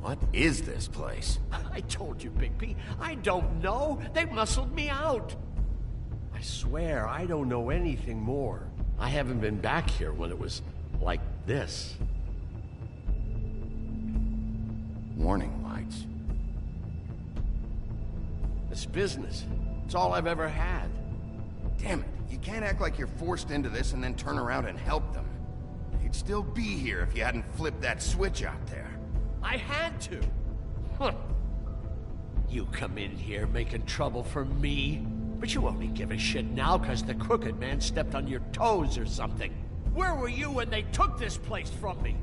What is this place? I told you, Bigby. I don't know. They muscled me out. I swear, I don't know anything more. I haven't been back here when it was like this. Warning lights. This business, it's all I've ever had. Damn it, you can't act like you're forced into this and then turn around and help them. You'd still be here if you hadn't flipped that switch out there. I had to. Huh. You come in here making trouble for me, but you only give a shit now because the crooked man stepped on your toes or something. Where were you when they took this place from me?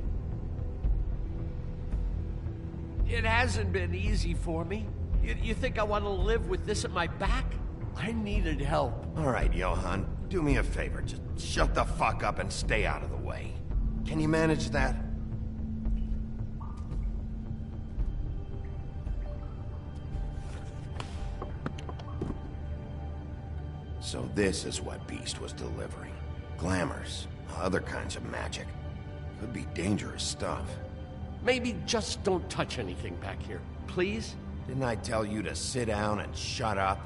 It hasn't been easy for me. You think I want to live with this at my back? I needed help. All right, Johann, do me a favor. Just shut the fuck up and stay out of the way. Can you manage that? So this is what Beast was delivering. Glamours, other kinds of magic. Could be dangerous stuff. Maybe just don't touch anything back here, please? Didn't I tell you to sit down and shut up?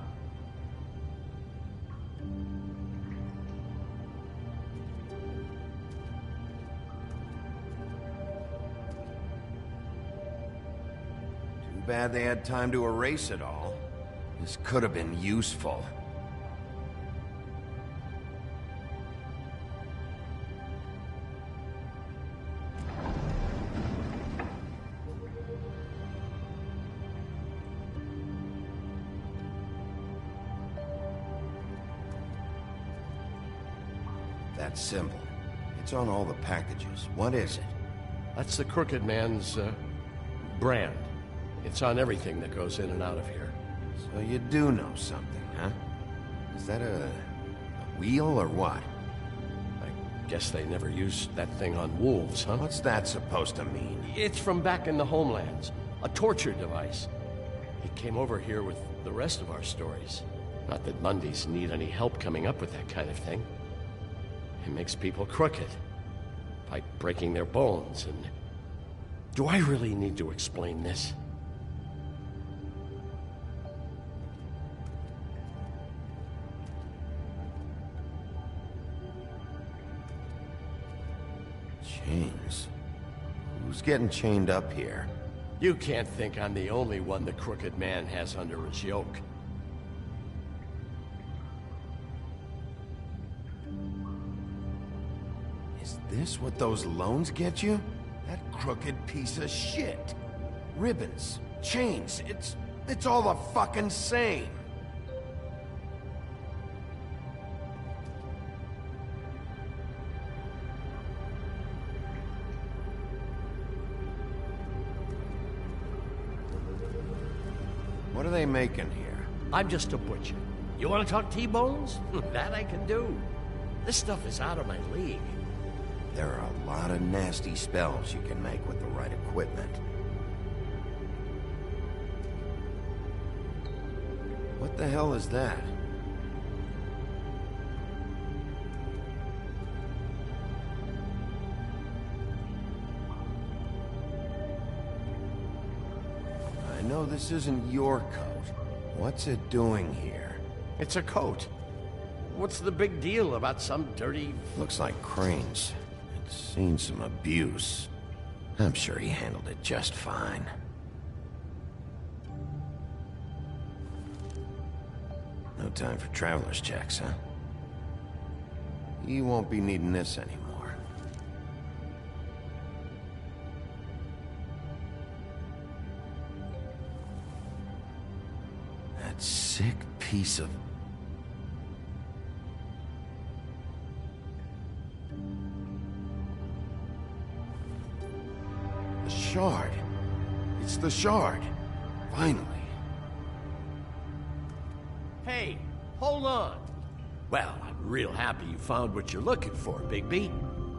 Too bad they had time to erase it all. This could have been useful. That symbol. It's on all the packages. What is it? That's the Crooked Man's, brand. It's on everything that goes in and out of here. So you do know something, huh? Is that a wheel or what? I guess they never used that thing on wolves, huh? What's that supposed to mean? It's from back in the homelands. A torture device. It came over here with the rest of our stories. Not that Mundies need any help coming up with that kind of thing. It makes people crooked. By breaking their bones and... Do I really need to explain this? Chains? Who's getting chained up here? You can't think I'm the only one the Crooked Man has under his yoke. Is this what those loans get you? That crooked piece of shit. Ribbons, chains, it's all the fucking same. What are they making here? I'm just a butcher. You want to talk T-bones? That I can do. This stuff is out of my league. There are a lot of nasty spells you can make with the right equipment. What the hell is that? I know this isn't your coat. What's it doing here? It's a coat. What's the big deal about some dirty... Looks like Crane's. It's seen some abuse. I'm sure he handled it just fine. No time for traveler's checks, huh? You won't be needing this anymore. That sick piece of... The shard. It's the shard. Finally. Hey, hold on. Well, I'm real happy you found what you're looking for, Bigby.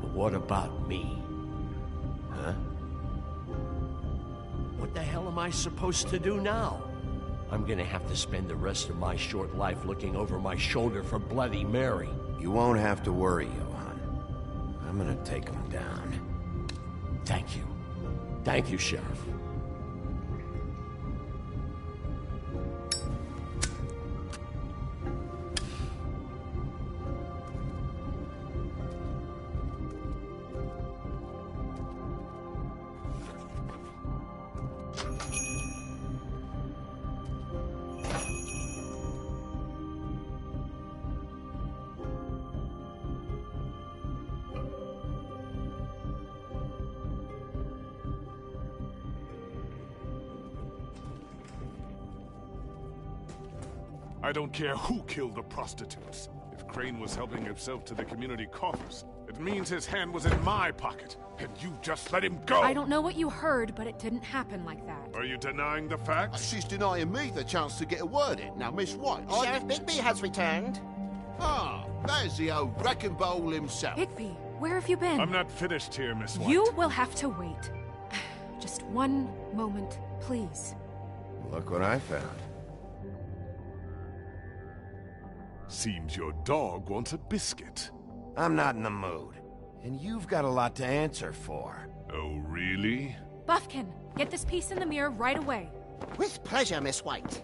But what about me? Huh? What the hell am I supposed to do now? I'm gonna have to spend the rest of my short life looking over my shoulder for Bloody Mary. You won't have to worry, Johann. I'm gonna take him down. Thank you. Thank you, Sheriff. I don't care who killed the prostitutes. If Crane was helping himself to the community coffers, it means his hand was in my pocket, and you just let him go! I don't know what you heard, but it didn't happen like that. Are you denying the facts? She's denying me the chance to get a word in. Now, Miss White, Sheriff Bigby has returned. Ah, there's the old wrecking bowl himself. Bigby, where have you been? I'm not finished here, Miss White. You will have to wait. Just one moment, please. Look what I found. Seems your dog wants a biscuit. I'm not in the mood. And you've got a lot to answer for. Oh, really? Buffkin, get this piece in the mirror right away. With pleasure, Miss White.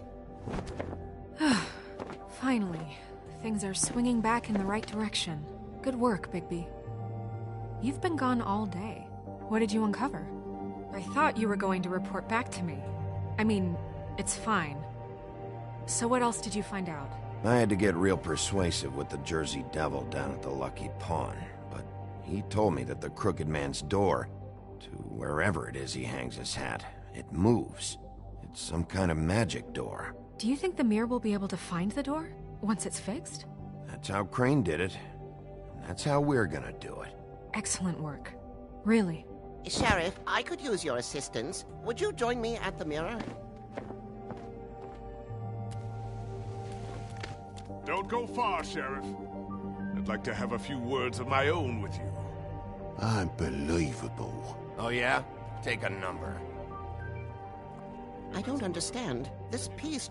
Finally, things are swinging back in the right direction. Good work, Bigby. You've been gone all day. What did you uncover? I thought you were going to report back to me. I mean, it's fine. So what else did you find out? I had to get real persuasive with the Jersey Devil down at the Lucky Pawn, but he told me that the Crooked Man's door, to wherever it is he hangs his hat, it moves. It's some kind of magic door. Do you think the mirror will be able to find the door, once it's fixed? That's how Crane did it, and that's how we're gonna do it. Excellent work. Really. Sheriff, I could use your assistance. Would you join me at the mirror? Don't go far, Sheriff. I'd like to have a few words of my own with you. Unbelievable. Oh yeah? Take a number. I don't understand. This piece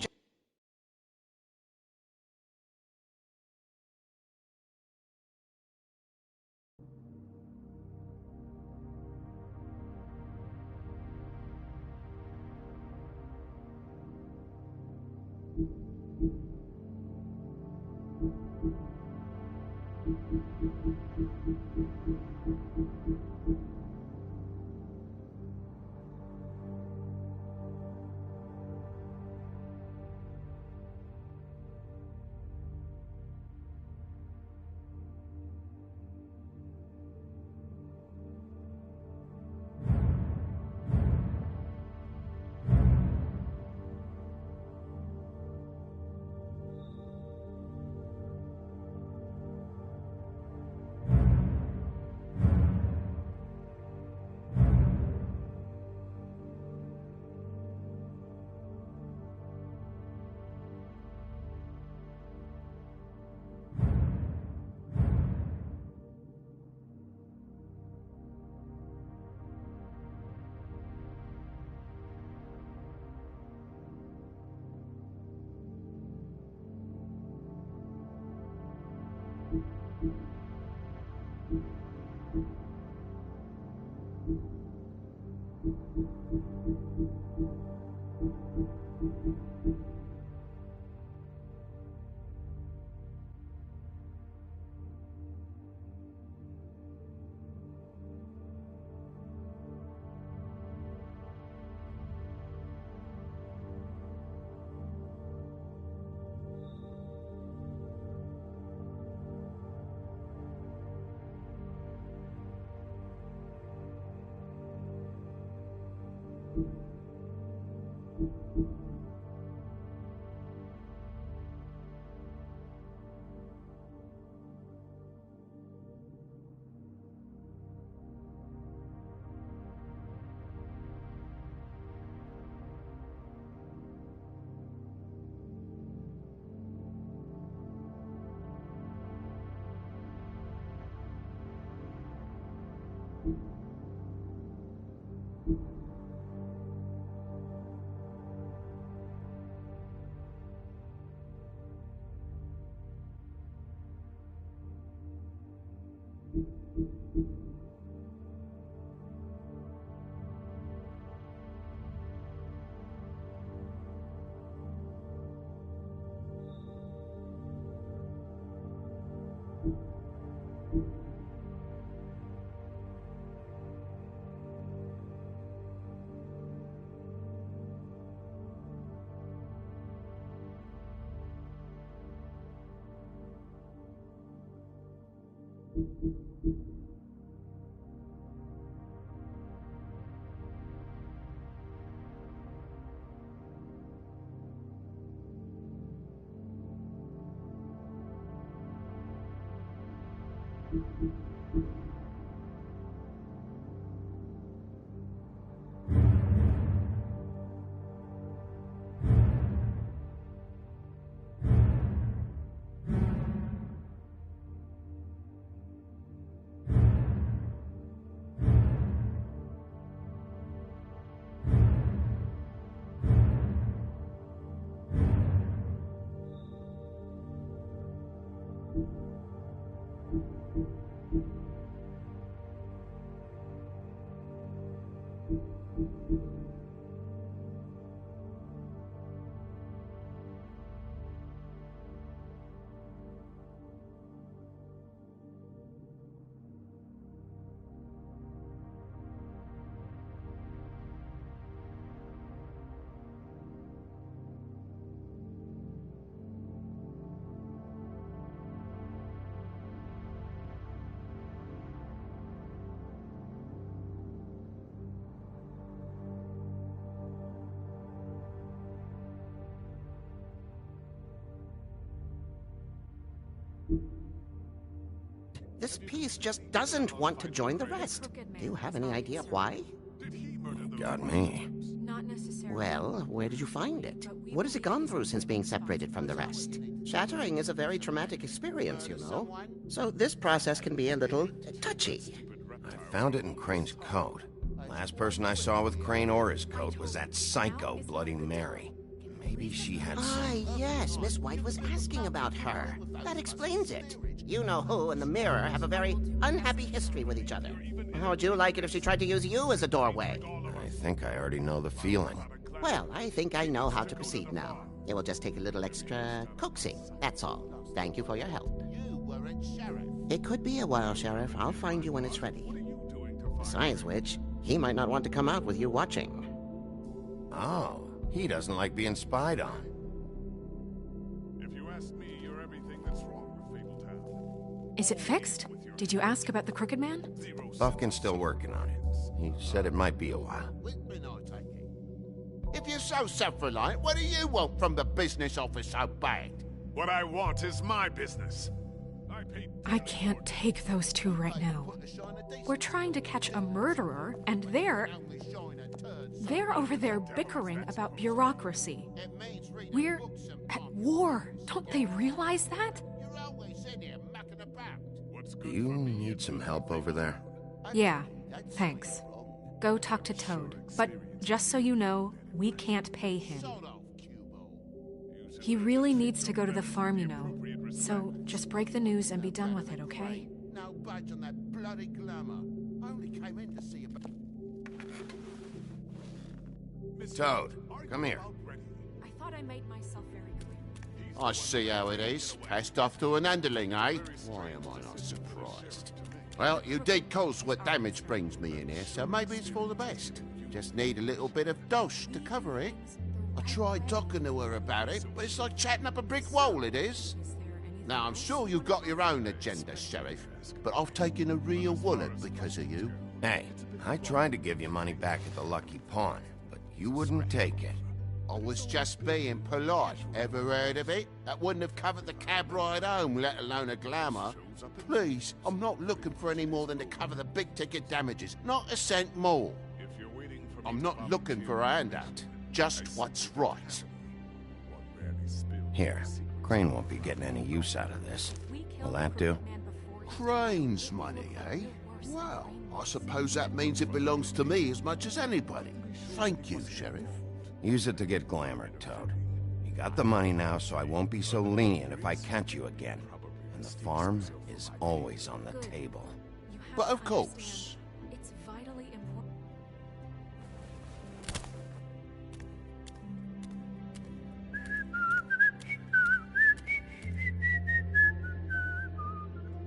This piece just doesn't want to join the rest. Do you have any idea why? Got me. Not necessarily. Well, where did you find it? What has it gone through since being separated from the rest? Shattering is a very traumatic experience, you know. So this process can be a little touchy. I found it in Crane's coat. Last person I saw with Crane or his coat was that psycho Bloody Mary. Maybe she had some... Ah, yes, Miss White was asking about her. That explains it. You know who and the mirror have a very unhappy history with each other. How would you like it if she tried to use you as a doorway? I think I already know the feeling. Well, I think I know how to proceed now. It will just take a little extra coaxing, that's all. Thank you for your help. It could be a while, Sheriff. I'll find you when it's ready. Besides which, he might not want to come out with you watching. Oh, he doesn't like being spied on. If you ask me, you're everything that's wrong with Fabletown. Is it fixed? Did you ask about the Crooked Man? Buffkin's still working on it. He said it might be a while. If you're so self-reliant, what do you want from the business office so bad? What I want is my business. I can't take those two right now. We're trying to catch a murderer, and they're over there bickering about bureaucracy. We're at war. Don't they realize that? Do you need some help over there? Yeah, thanks. Go talk to Toad. But just so you know, we can't pay him. He really needs to go to the farm, you know. So just break the news and be done with it, okay? No budge on that bloody glamour. Only came in to see about... Toad, come here. I thought I made myself very clear. I see how it is. Passed off to an underling, eh? Why am I not surprised? Well, you did cause what damage brings me in here, so maybe it's for the best. Just need a little bit of dosh to cover it. I tried talking to her about it, but it's like chatting up a brick wall, it is. Now, I'm sure you've got your own agenda, Sheriff, but I've taken a real wallet because of you. Hey, I tried to give you money back at the Lucky Pawn, but you wouldn't take it. I was just being polite. Ever heard of it? That wouldn't have covered the cab ride home, let alone a glamour. Please, I'm not looking for any more than to cover the big-ticket damages. Not a cent more. I'm not looking for a handout. Just what's right. Here, Crane won't be getting any use out of this. Will that do? Crane's money, eh? Well, I suppose that means it belongs to me as much as anybody. Thank you, Sheriff. Use it to get glamored, Toad. You got the money now, so I won't be so lenient if I catch you again. And the farm is always on the table. But of course. It's vitally important.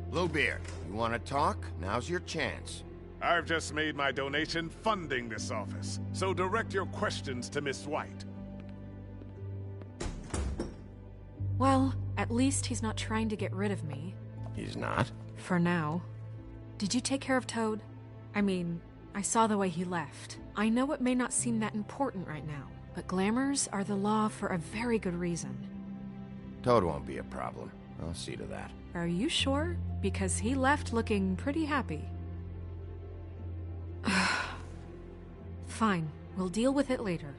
Bluebeard, you want to talk? Now's your chance. I've just made my donation funding this office, so direct your questions to Miss White. Well, at least he's not trying to get rid of me. He's not? For now. Did you take care of Toad? I mean, I saw the way he left. I know it may not seem that important right now, but glamours are the law for a very good reason. Toad won't be a problem. I'll see to that. Are you sure? Because he left looking pretty happy. Fine, we'll deal with it later.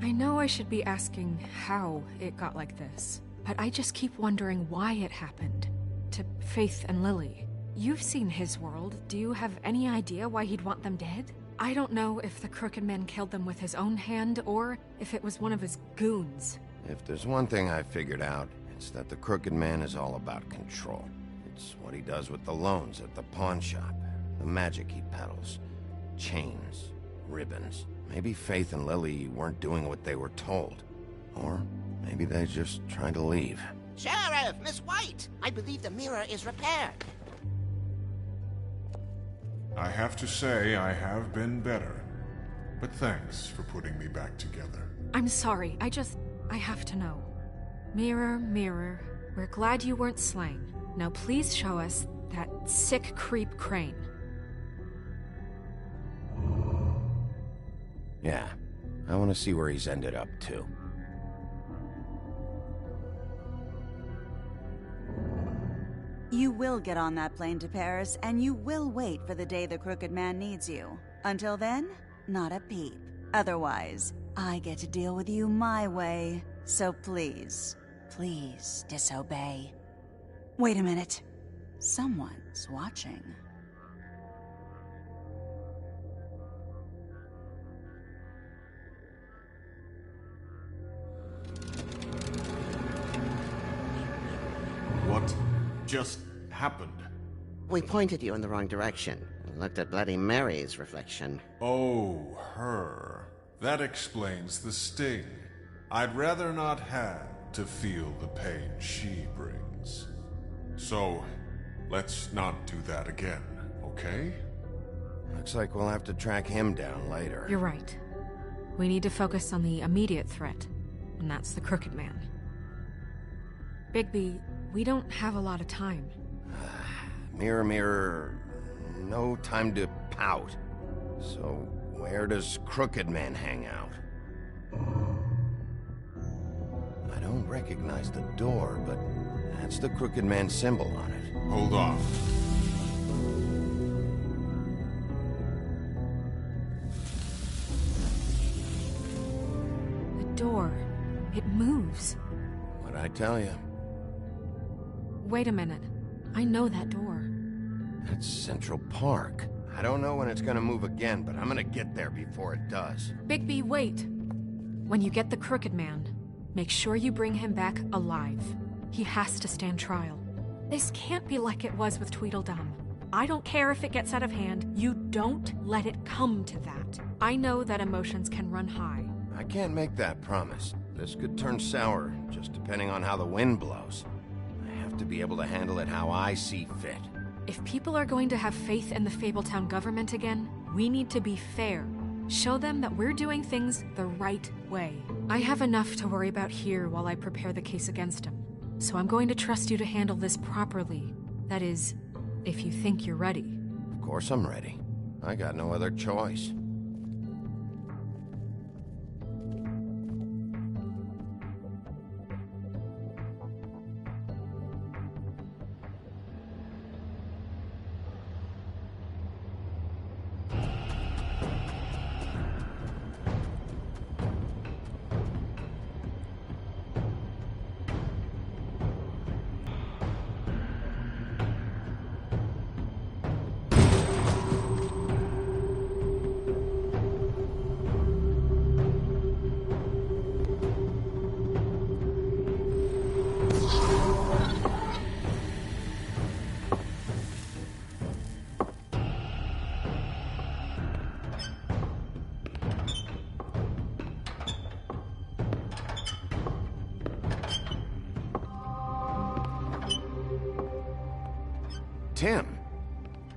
I know I should be asking how it got like this, but I just keep wondering why it happened. To Faith and Lily. You've seen his world. Do you have any idea why he'd want them dead? I don't know if the Crooked Man killed them with his own hand, or if it was one of his goons. If there's one thing I figured out, it's that the Crooked Man is all about control. It's what he does with the loans at the pawn shop, the magic he peddles, chains, ribbons. Maybe Faith and Lily weren't doing what they were told. Or maybe they just tried to leave. Sheriff, Miss White! I believe the mirror is repaired. I have to say I have been better. But thanks for putting me back together. I'm sorry, I have to know. Mirror, mirror, we're glad you weren't slain. Now please show us that sick creep Crane. Yeah, I want to see where he's ended up, too. You will get on that plane to Paris, and you will wait for the day the Crooked Man needs you. Until then, not a peep. Otherwise, I get to deal with you my way. So please, please disobey. Wait a minute. Someone's watching. What just happened? We pointed you in the wrong direction and looked at Bloody Mary's reflection. Oh, her. That explains the sting. I'd rather not have to feel the pain she brings. So, let's not do that again, okay? Looks like we'll have to track him down later. You're right. We need to focus on the immediate threat, and that's the Crooked Man. Bigby, we don't have a lot of time. Mirror, mirror, no time to pout. So, where does Crooked Man hang out? I don't recognize the door, but that's the Crooked Man symbol on it. Hold on. The door, it moves. What'd I tell you? Wait a minute. I know that door. That's Central Park. I don't know when it's gonna move again, but I'm gonna get there before it does. Bigby, wait! When you get the Crooked Man, make sure you bring him back alive. He has to stand trial. This can't be like it was with Tweedledum. I don't care if it gets out of hand. You don't let it come to that. I know that emotions can run high. I can't make that promise. This could turn sour, just depending on how the wind blows. I have to be able to handle it how I see fit. If people are going to have faith in the Fabletown government again, we need to be fair. Show them that we're doing things the right way. I have enough to worry about here while I prepare the case against him. So I'm going to trust you to handle this properly. That is, if you think you're ready. Of course I'm ready. I got no other choice. Tim,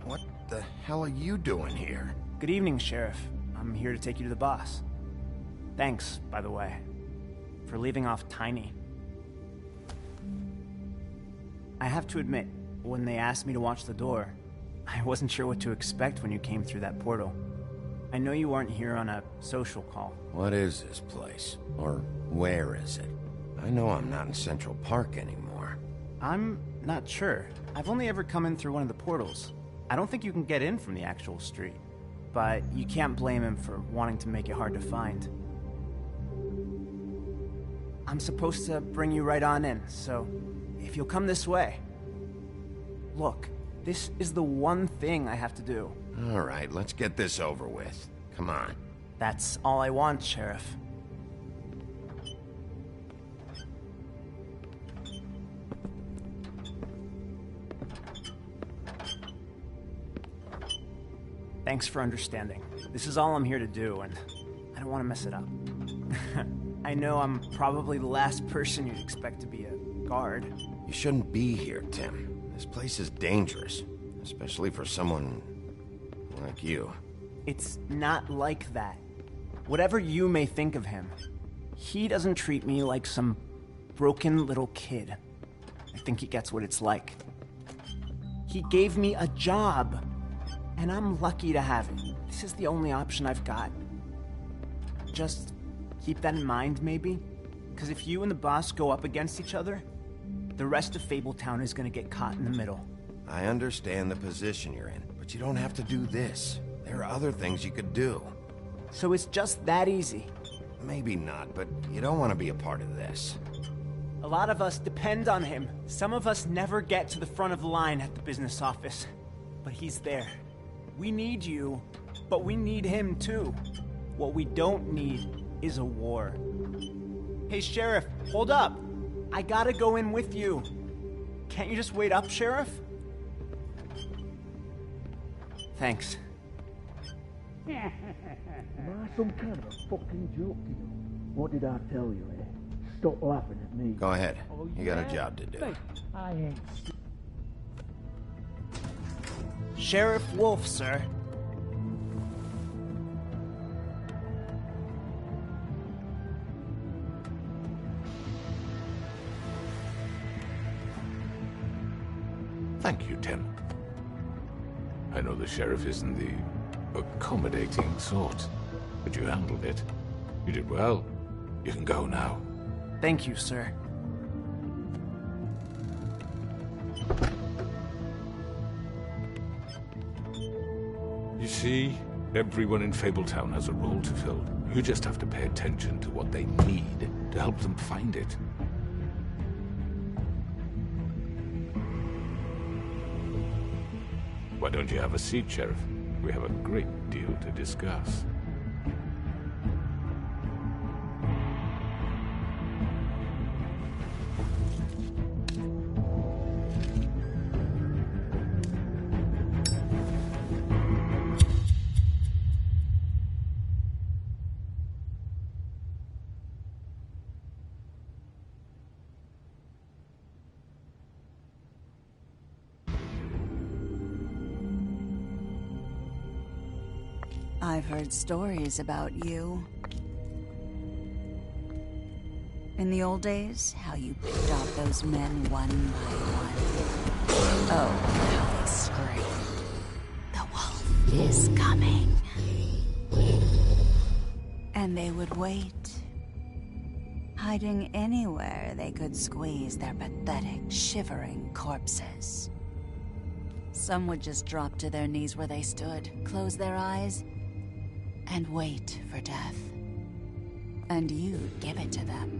what the hell are you doing here? Good evening, Sheriff. I'm here to take you to the boss. Thanks, by the way, for leaving off Tiny. I have to admit, when they asked me to watch the door, I wasn't sure what to expect when you came through that portal. I know you aren't here on a social call. What is this place? Or where is it? I know I'm not in Central Park anymore. I'm not sure. I've only ever come in through one of the portals. I don't think you can get in from the actual street. But you can't blame him for wanting to make it hard to find. I'm supposed to bring you right on in, so if you'll come this way. Look, this is the one thing I have to do. All right, let's get this over with. Come on. That's all I want, Sheriff. Thanks for understanding. This is all I'm here to do, and I don't want to mess it up. I know I'm probably the last person you'd expect to be a guard. You shouldn't be here, Tim. This place is dangerous, especially for someone like you. It's not like that. Whatever you may think of him, he doesn't treat me like some broken little kid. I think he gets what it's like. He gave me a job, and I'm lucky to have it. This is the only option I've got. Just keep that in mind, maybe? Because if you and the boss go up against each other, the rest of Fabletown is gonna get caught in the middle. I understand the position you're in, but you don't have to do this. There are other things you could do. So it's just that easy. Maybe not, but you don't want to be a part of this. A lot of us depend on him. Some of us never get to the front of the line at the business office. But he's there. We need you, but we need him too. What we don't need is a war. Hey, Sheriff, hold up. I gotta go in with you. Can't you just wait up, Sheriff? Thanks. Am I some kind of a fucking joke to you? What did I tell you, eh? Stop laughing at me. Go ahead. You got a job to do. Hey, I ain't... Sheriff Wolf, sir. Thank you, Tim. I know the sheriff isn't the accommodating sort, but you handled it. You did well. You can go now. Thank you, sir. You see, everyone in Fabletown has a role to fill. You just have to pay attention to what they need to help them find it. Why don't you have a seat, Sheriff? We have a great deal to discuss. I've heard stories about you. In the old days, how you picked off those men one by one. Oh, how they screamed. The wolf is coming. And they would wait, hiding anywhere they could squeeze their pathetic, shivering corpses. Some would just drop to their knees where they stood, close their eyes, and wait for death. And you'd give it to them.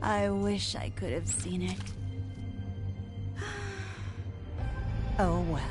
I wish I could have seen it. Oh well.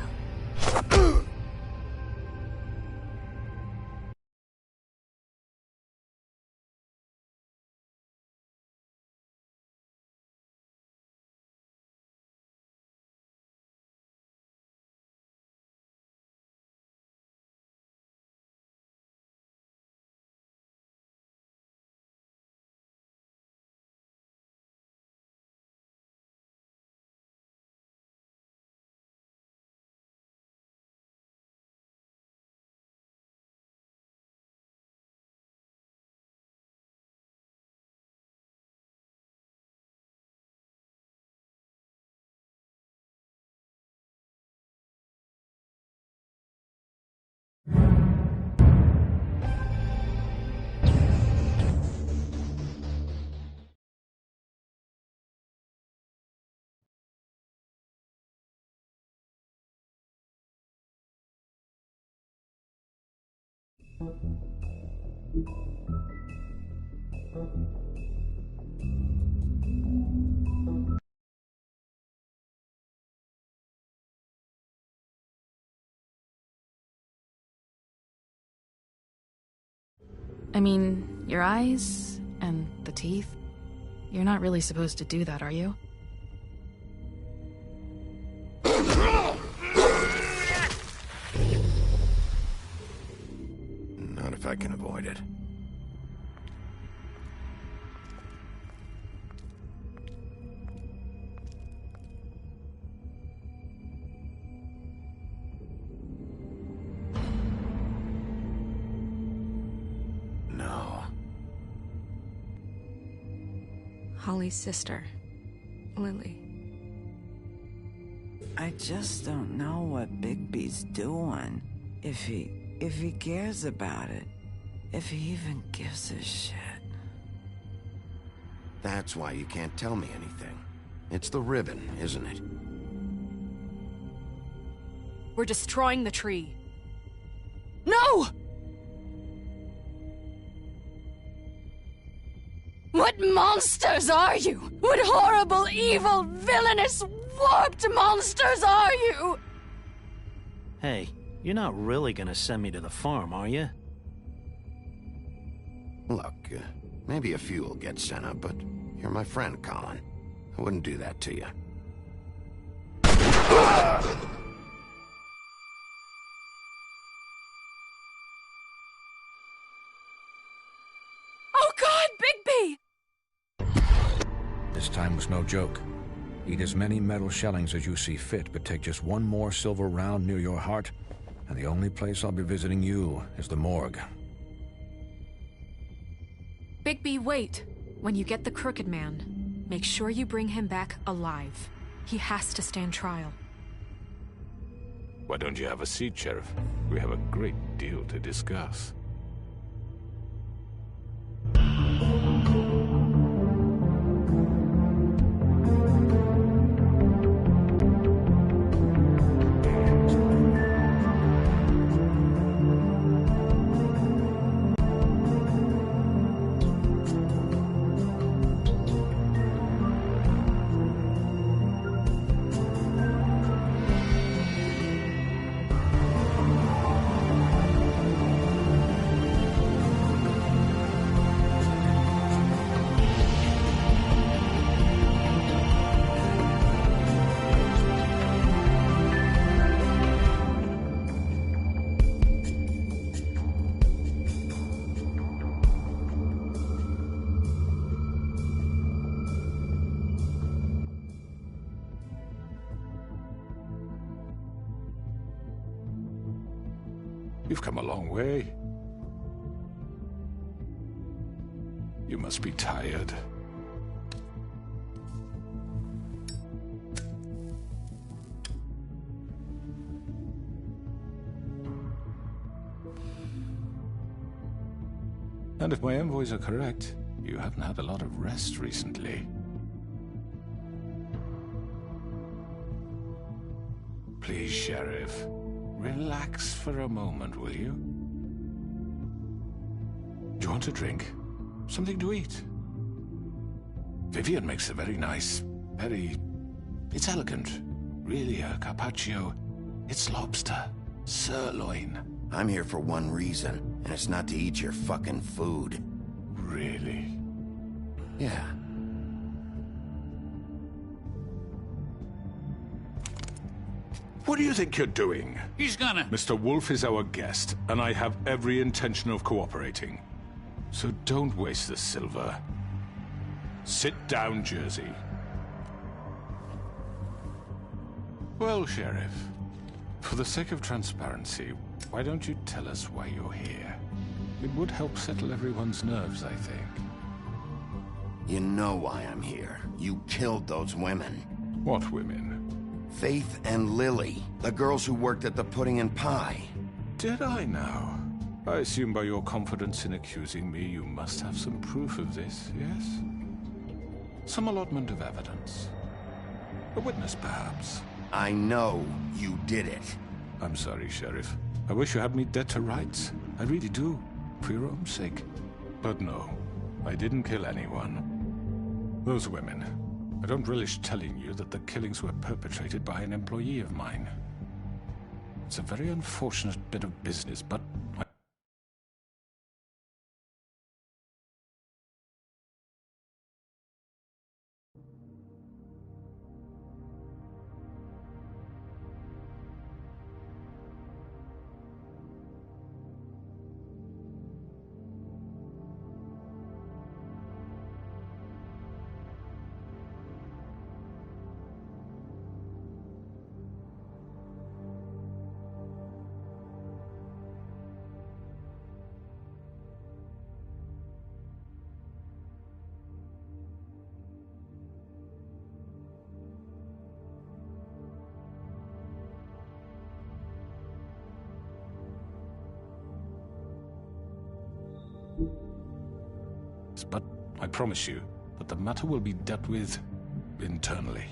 I mean, your eyes and the teeth. You're not really supposed to do that, are you? Not if I can avoid it. No. Holly's sister, Lily. I just don't know what Bigby's doing. If he cares about it. If he even gives a shit. That's why you can't tell me anything. It's the ribbon, isn't it? We're destroying the tree. No! What monsters are you? What horrible, evil, villainous, warped monsters are you? Hey, you're not really gonna send me to the farm, are you? Look, maybe a few will get sent up, but you're my friend, Colin. I wouldn't do that to you. Oh God, Bigby! This time was no joke. Eat as many metal shellings as you see fit, but take just one more silver round near your heart, and the only place I'll be visiting you is the morgue. Bigby, wait. When you get the Crooked Man, make sure you bring him back alive. He has to stand trial. Why don't you have a seat, Sheriff? We have a great deal to discuss. You've come a long way. You must be tired. And if my envoys are correct, you haven't had a lot of rest recently. Please, Sheriff. Relax for a moment, will you? Do you want a drink? Something to eat? Vivian makes a very nice, it's elegant. Really a carpaccio. It's lobster. Sirloin. I'm here for one reason, and it's not to eat your fucking food. Really? Yeah. What do you think you're doing? He's gonna... Mr. Wolf is our guest, and I have every intention of cooperating. So don't waste the silver. Sit down, Jersey. Well, Sheriff, for the sake of transparency, why don't you tell us why you're here? It would help settle everyone's nerves, I think. You know why I'm here. You killed those women. What women? Faith and Lily, the girls who worked at the Pudding and Pie. Did I now? I assume by your confidence in accusing me, you must have some proof of this, yes? Some allotment of evidence. A witness, perhaps. I know you did it. I'm sorry, Sheriff. I wish you had me dead to rights. I really do. For your own sake. But no, I didn't kill anyone. Those women. I don't relish telling you that the killings were perpetrated by an employee of mine. It's a very unfortunate bit of business, but I promise you that the matter will be dealt with internally.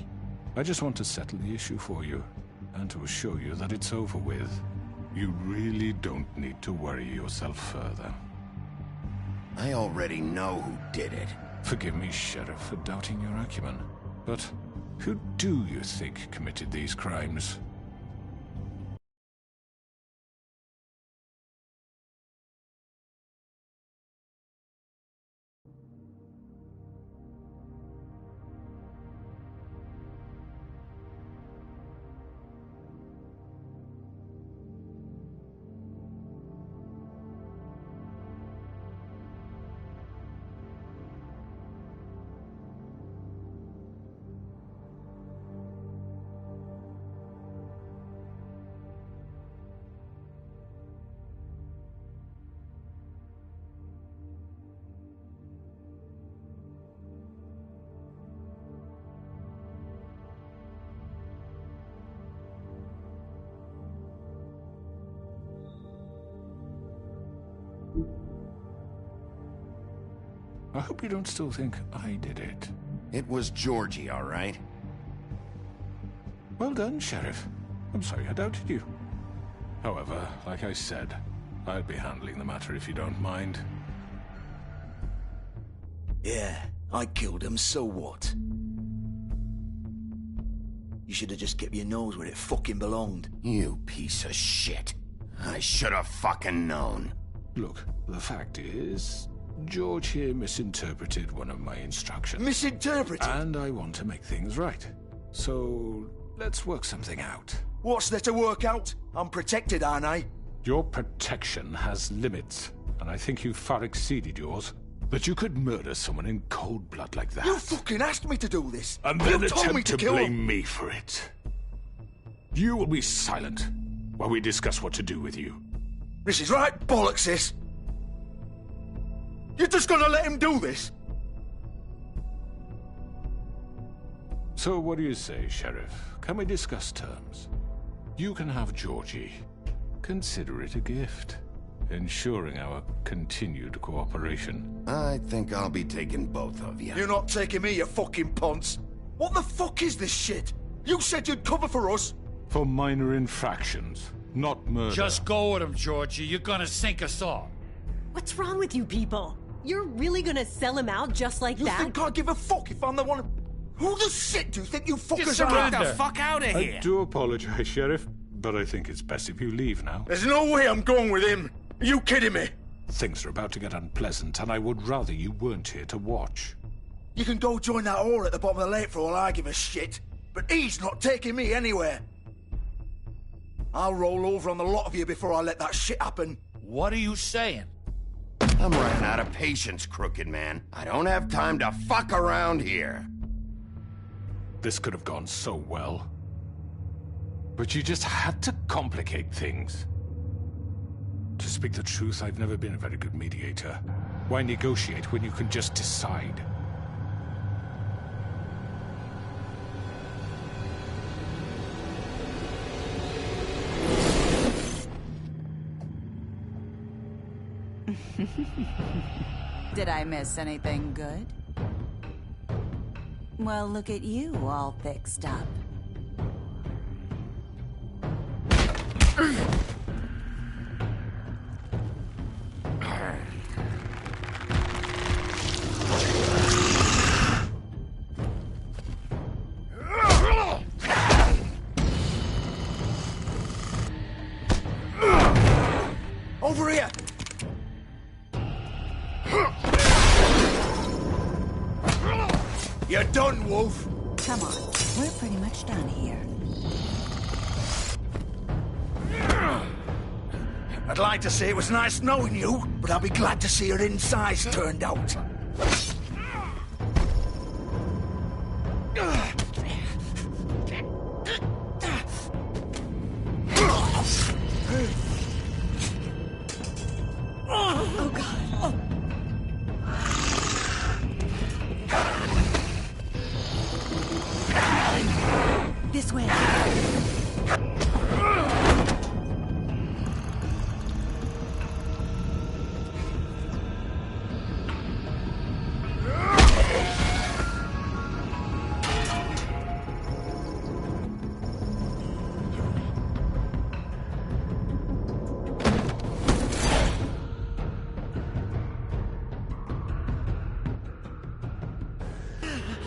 I just want to settle the issue for you, and to assure you that it's over with. You really don't need to worry yourself further. I already know who did it. Forgive me, Sheriff, for doubting your acumen, but who do you think committed these crimes? I hope you don't still think I did it. It was Georgie, all right? Well done, Sheriff. I'm sorry I doubted you. However, like I said, I'll be handling the matter if you don't mind. Yeah, I killed him, so what? You should have just kept your nose where it fucking belonged. You piece of shit. I should have fucking known. Look, the fact is, George here misinterpreted one of my instructions. Misinterpreted? And I want to make things right. So, let's work something out. What's there to work out? I'm protected, aren't I? Your protection has limits, and I think you've far exceeded yours. But you could murder someone in cold blood like that. You fucking asked me to do this! And then you told me attempt to kill blame him. me for it. You will be silent while we discuss what to do with you. This is right bollocks, this! You're just gonna let him do this? So what do you say, Sheriff? Can we discuss terms? You can have Georgie. Consider it a gift, ensuring our continued cooperation. I think I'll be taking both of you. You're not taking me, you fucking ponce! What the fuck is this shit? You said you'd cover for us! For minor infractions, not murder. Just go with him, Georgie. You're gonna sink us all. What's wrong with you people? You're really gonna sell him out just like that? You think I give a fuck if I'm the one... Who the shit do you think you fuckers are? Get the fuck out of here! I do apologize, Sheriff, but I think it's best if you leave now. There's no way I'm going with him! Are you kidding me? Things are about to get unpleasant, and I would rather you weren't here to watch. You can go join that whore at the bottom of the lake for all I give a shit, but he's not taking me anywhere. I'll roll over on the lot of you before I let that shit happen. What are you saying? I'm running out of patience, Crooked Man. I don't have time to fuck around here. This could have gone so well. But you just had to complicate things. To speak the truth, I've never been a very good mediator. Why negotiate when you can just decide? Did I miss anything good? Well, look at you, all fixed up. Over here! You're done, Wolf. Come on, we're pretty much done here. I'd like to say it was nice knowing you, but I'll be glad to see your insides turned out. Oh, God. Oh. This way.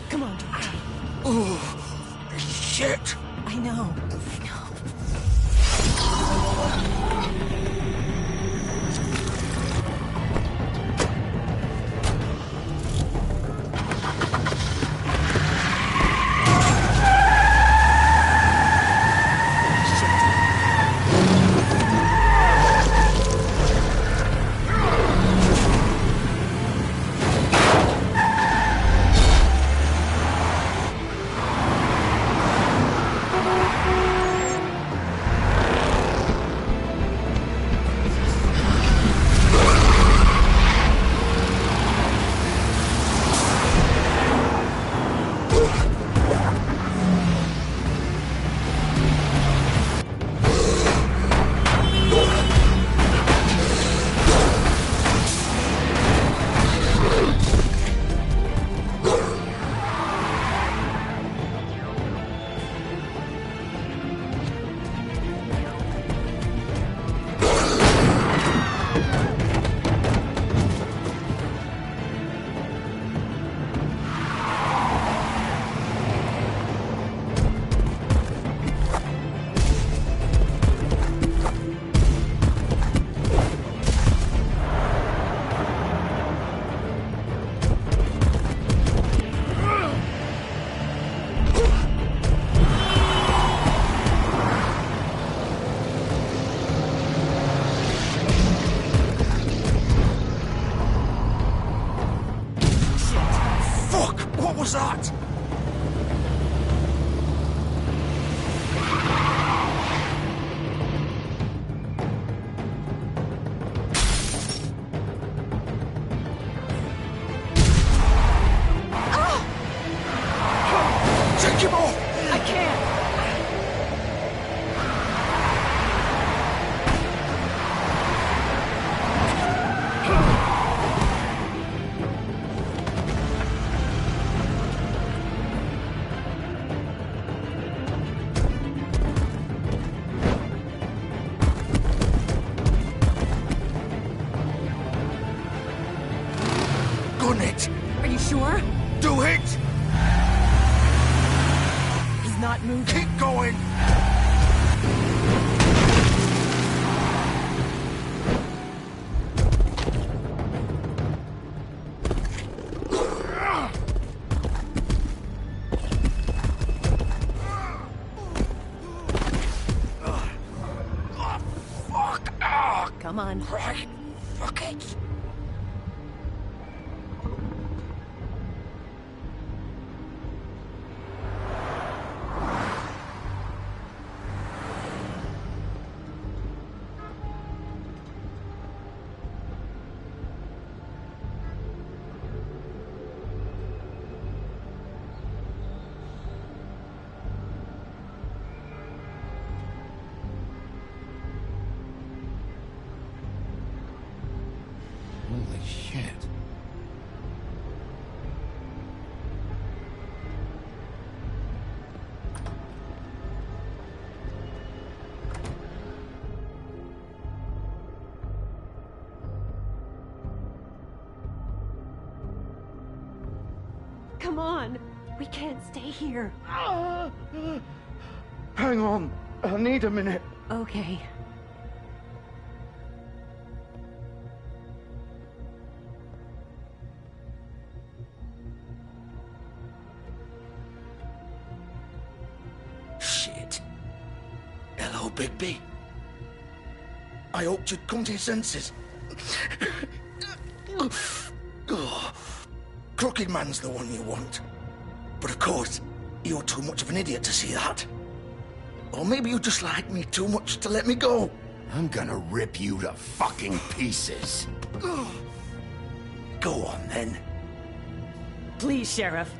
Come on, George. Oh, shit! I know. What was that? Take him off! I can't. Gun it! Are you sure? Do it! He's not moving. Keep going! Come on. Right. Fuck it. Holy shit. Come on. We can't stay here. Hang on. I need a minute. Okay. Bigby. I hoped you'd come to your senses. Crooked Man's the one you want. But of course, you're too much of an idiot to see that. Or maybe you just like me too much to let me go. I'm gonna rip you to fucking pieces. Go on, then. Please, Sheriff.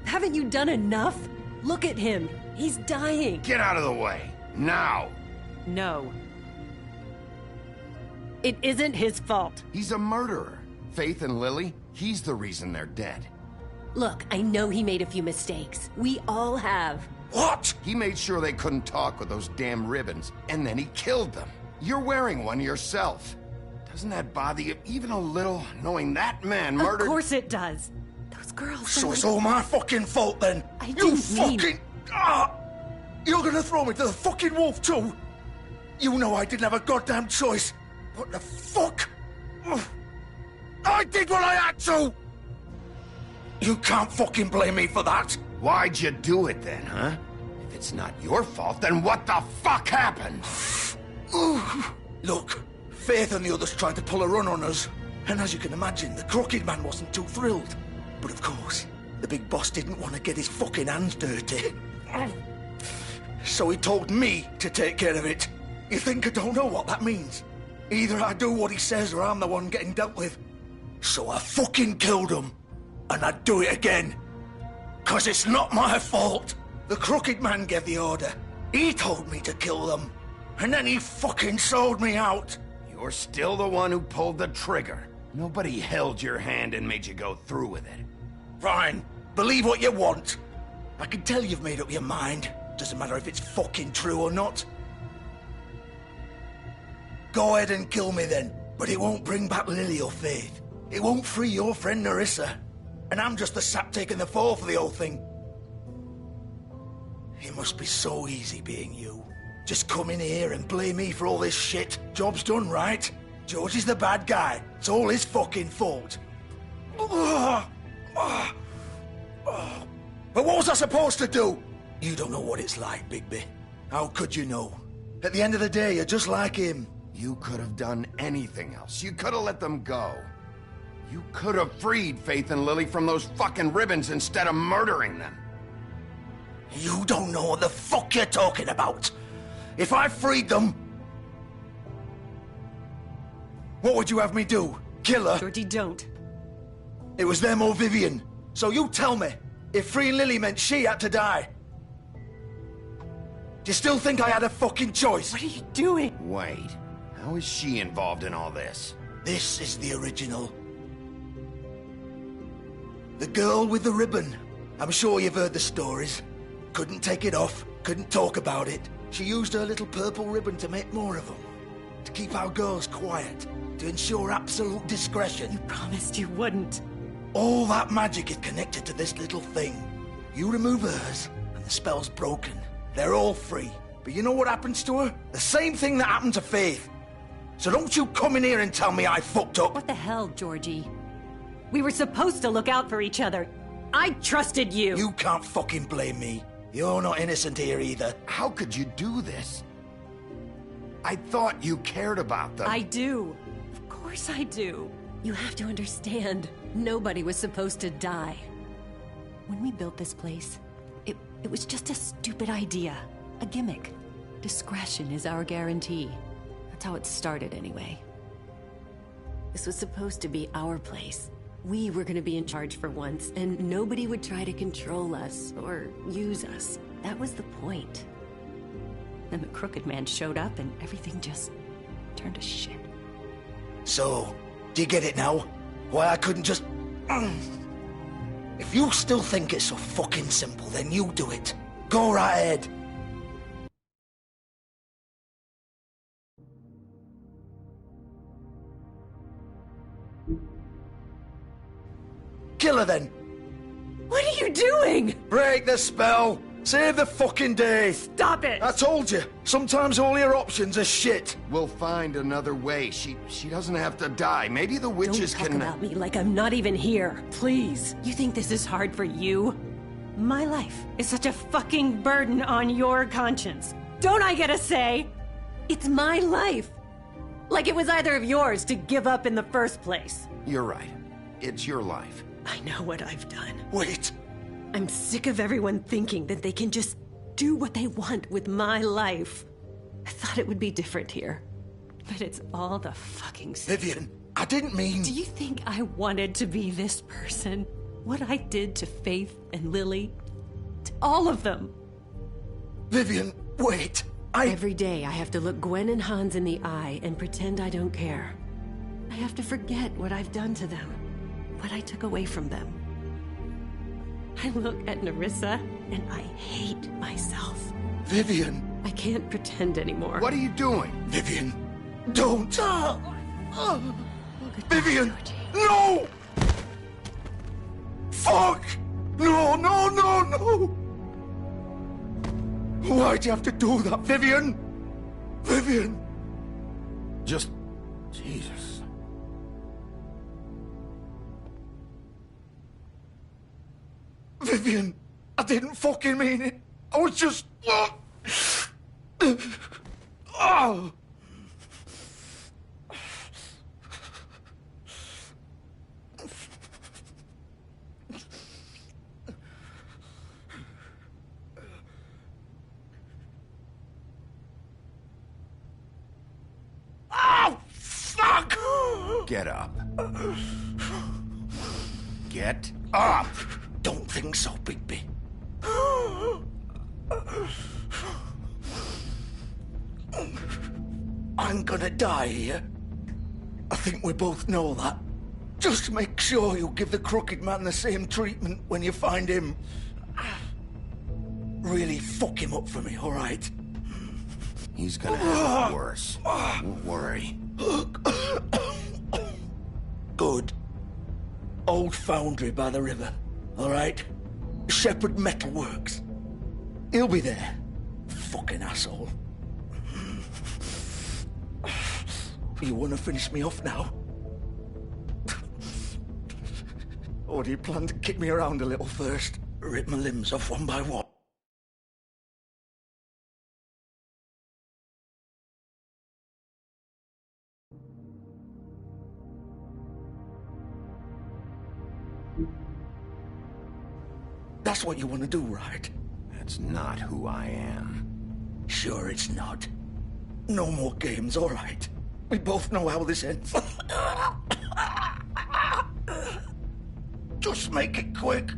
Haven't you done enough? Look at him. He's dying. Get out of the way. Now. No. It isn't his fault. He's a murderer. Faith and Lily, he's the reason they're dead. Look, I know he made a few mistakes. We all have. What? He made sure they couldn't talk with those damn ribbons, and then he killed them. You're wearing one yourself. Doesn't that bother you even a little, knowing that man murdered— Of course it does. Those girls— So it's all my fucking fault, then? I You didn't fucking— mean— You're gonna throw me to the fucking wolf, too? You know I didn't have a goddamn choice. What the fuck? I did what I had to! You can't fucking blame me for that. Why'd you do it then, huh? If it's not your fault, then what the fuck happened? Look, Faith and the others tried to pull a run on us. And as you can imagine, the Crooked Man wasn't too thrilled. But of course, the big boss didn't want to get his fucking hands dirty. So he told me to take care of it. You think I don't know what that means? Either I do what he says or I'm the one getting dealt with. So I fucking killed him. And I'd do it again. 'Cause it's not my fault. The Crooked Man gave the order. He told me to kill them. And then he fucking sold me out. You're still the one who pulled the trigger. Nobody held your hand and made you go through with it. Fine. Believe what you want. I can tell you've made up your mind. Doesn't matter if it's fucking true or not. Go ahead and kill me then. But it won't bring back Lily or Faith. It won't free your friend Nerissa. And I'm just the sap taking the fall for the whole thing. It must be so easy being you. Just come in here and blame me for all this shit. Job's done, right? George is the bad guy. It's all his fucking fault. But what was I supposed to do? You don't know what it's like, Bigby. How could you know? At the end of the day, you're just like him. You could have done anything else. You could have let them go. You could have freed Faith and Lily from those fucking ribbons instead of murdering them. You don't know what the fuck you're talking about. If I freed them... What would you have me do? Kill her? Georgie, don't. It was them or Vivian. So you tell me, if freeing Lily meant she had to die. Do you still think I had a fucking choice? What are you doing? Wait, how is she involved in all this? This is the original. The girl with the ribbon. I'm sure you've heard the stories. Couldn't take it off, couldn't talk about it. She used her little purple ribbon to make more of them. To keep our girls quiet. To ensure absolute discretion. You promised you wouldn't. All that magic is connected to this little thing. You remove hers, and the spell's broken. They're all free. But you know what happens to her? The same thing that happened to Faith. So don't you come in here and tell me I fucked up. What the hell, Georgie? We were supposed to look out for each other. I trusted you. You can't fucking blame me. You're not innocent here either. How could you do this? I thought you cared about them. I do. Of course I do. You have to understand, nobody was supposed to die. When we built this place, it was just a stupid idea. A gimmick. Discretion is our guarantee. That's how it started anyway. This was supposed to be our place. We were gonna be in charge for once, and nobody would try to control us or use us. That was the point. Then the Crooked Man showed up and everything just turned to shit. So, do you get it now? Why I couldn't just... If you still think it's so fucking simple, then you do it. Go right ahead. Kill her then. What are you doing? Break the spell. Save the fucking day. Stop it. I told you. Sometimes all your options are shit. We'll find another way. She doesn't have to die. Maybe the witches Don't talk about me like I'm not even here. Please. You think this is hard for you? My life is such a fucking burden on your conscience. Don't I get a say? It's my life. Like it was either of yours to give up in the first place. You're right. It's your life. I know what I've done. Wait. I'm sick of everyone thinking that they can just do what they want with my life. I thought it would be different here. But it's all the fucking same. Vivian, I didn't mean... Do you think I wanted to be this person? What I did to Faith and Lily? To all of them? Vivian, wait. Every day I have to look Gwen and Hans in the eye and pretend I don't care. I have to forget what I've done to them. What I took away from them. I look at Nerissa and I hate myself. Vivian. I can't pretend anymore. What are you doing? Vivian, don't. Vivian, no! Fuck! No, no, no, no! Why'd you have to do that, Vivian? Vivian! Just... Jesus. Vivian, I didn't fucking mean it. I was just... Oh! Oh, fuck! Get up. Get up! Don't think so, Bigby. I'm gonna die here. I think we both know that. Just make sure you give the Crooked Man the same treatment when you find him. Really fuck him up for me, all right? He's gonna have it worse. Don't worry. Good. Old foundry by the river, all right? Shepherd Metalworks. He'll be there. Fucking asshole. You want to finish me off now? Or do you plan to kick me around a little first? Rip my limbs off one by one? That's what you want to do, right? That's not who I am. Sure it's not. No more games, all right? We both know how this ends. Just make it quick.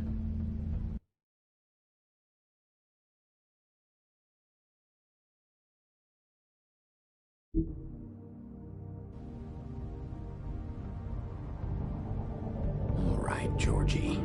All right, Georgie.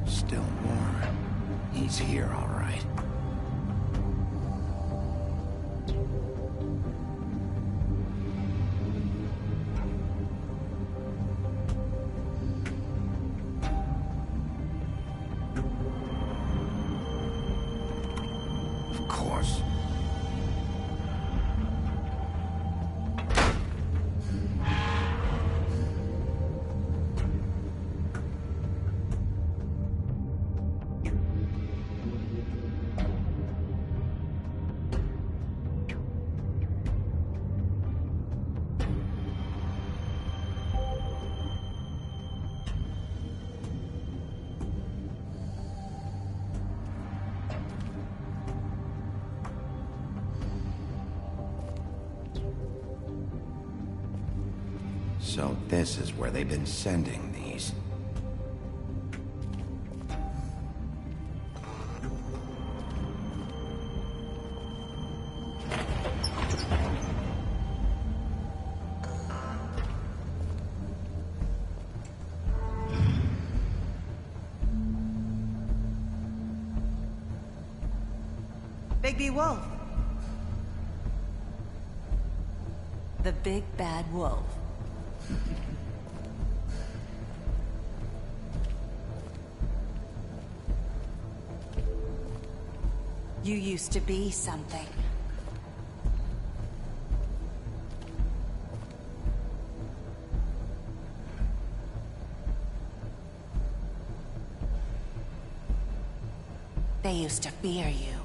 Still warm. He's here, all right. Of course. So this is where they've been sending these. Bigby Wolf. The big bad wolf. You used to be something. They used to fear you.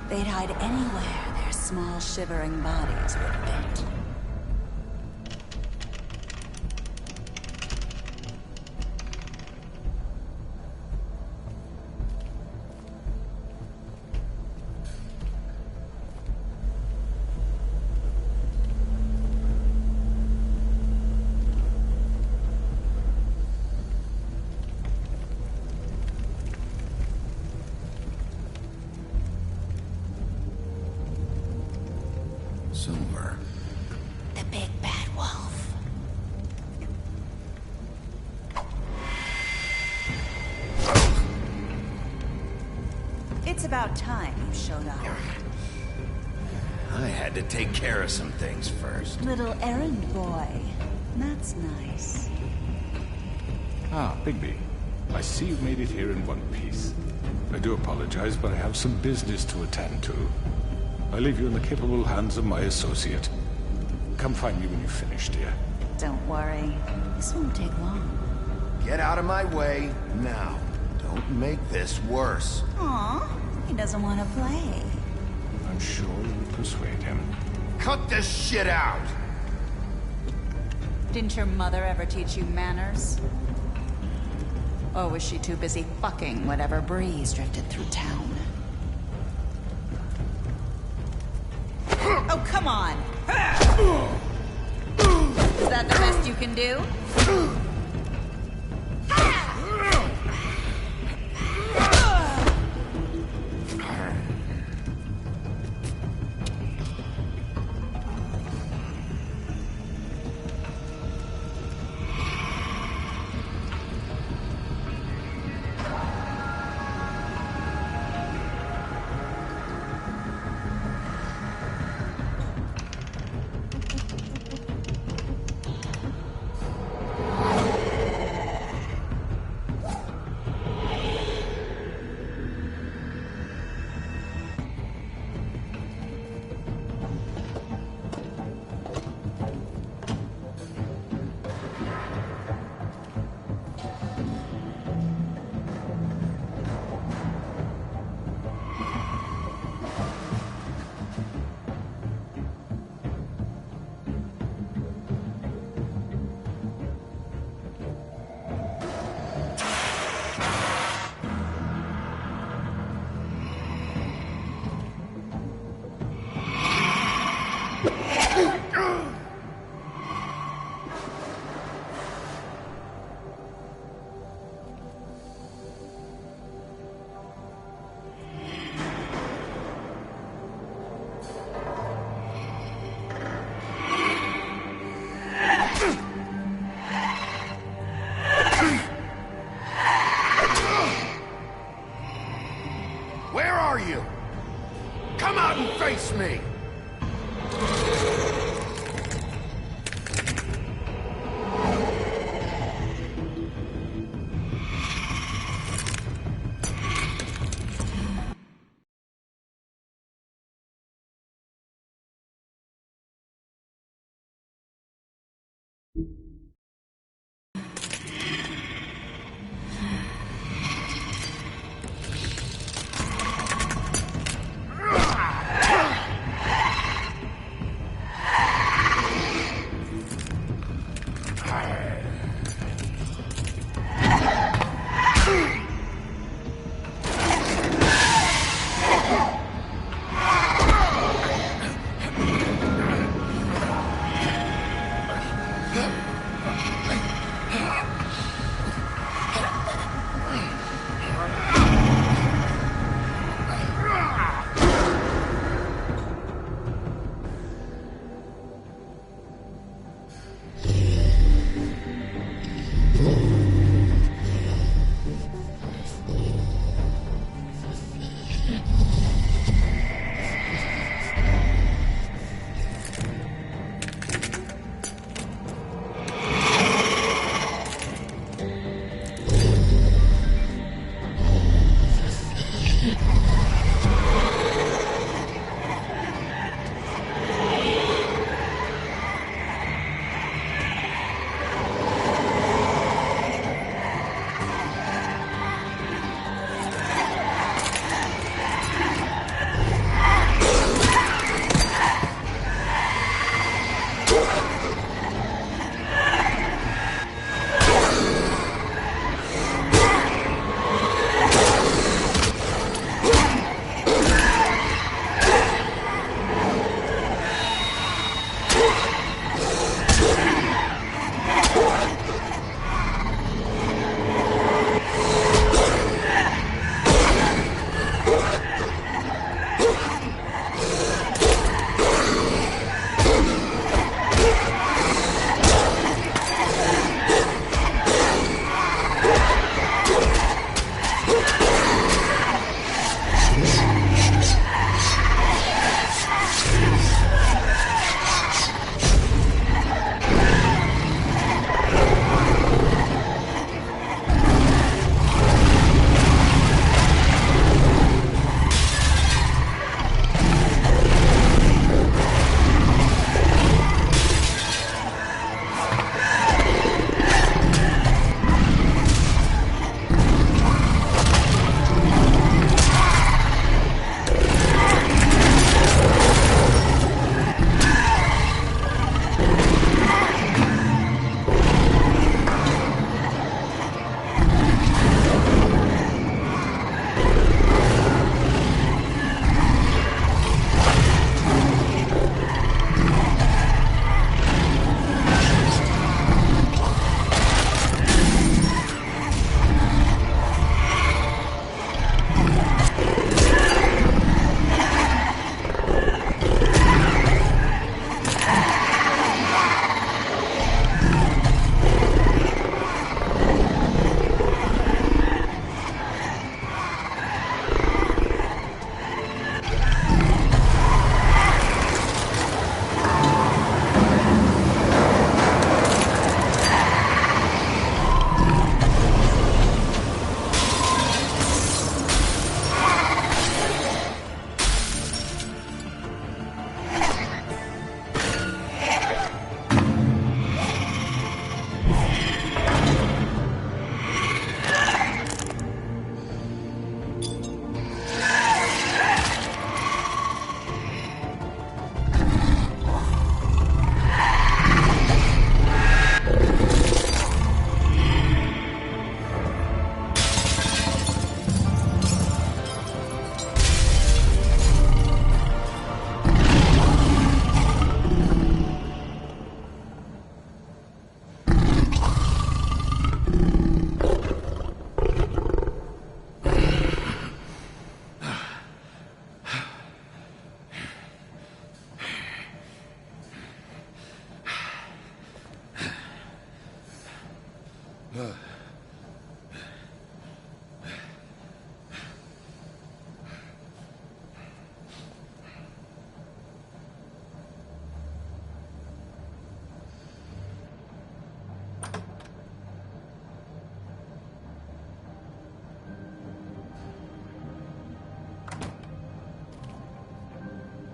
They'd hide anywhere their small, shivering bodies would fit. Silver. The big bad wolf. It's about time you showed up. I had to take care of some things first. Little errand boy. That's nice. Ah, Bigby. I see you've made it here in one piece. I do apologize, but I have some business to attend to. I leave you in the capable hands of my associate. Come find me when you've finished, dear. Don't worry. This won't take long. Get out of my way now. Don't make this worse. Aw, he doesn't want to play. I'm sure you'll persuade him. Cut this shit out! Didn't your mother ever teach you manners? Or was she too busy fucking whatever breeze drifted through town? Oh, come on! Is that the best you can do? Where are you? Come out and face me!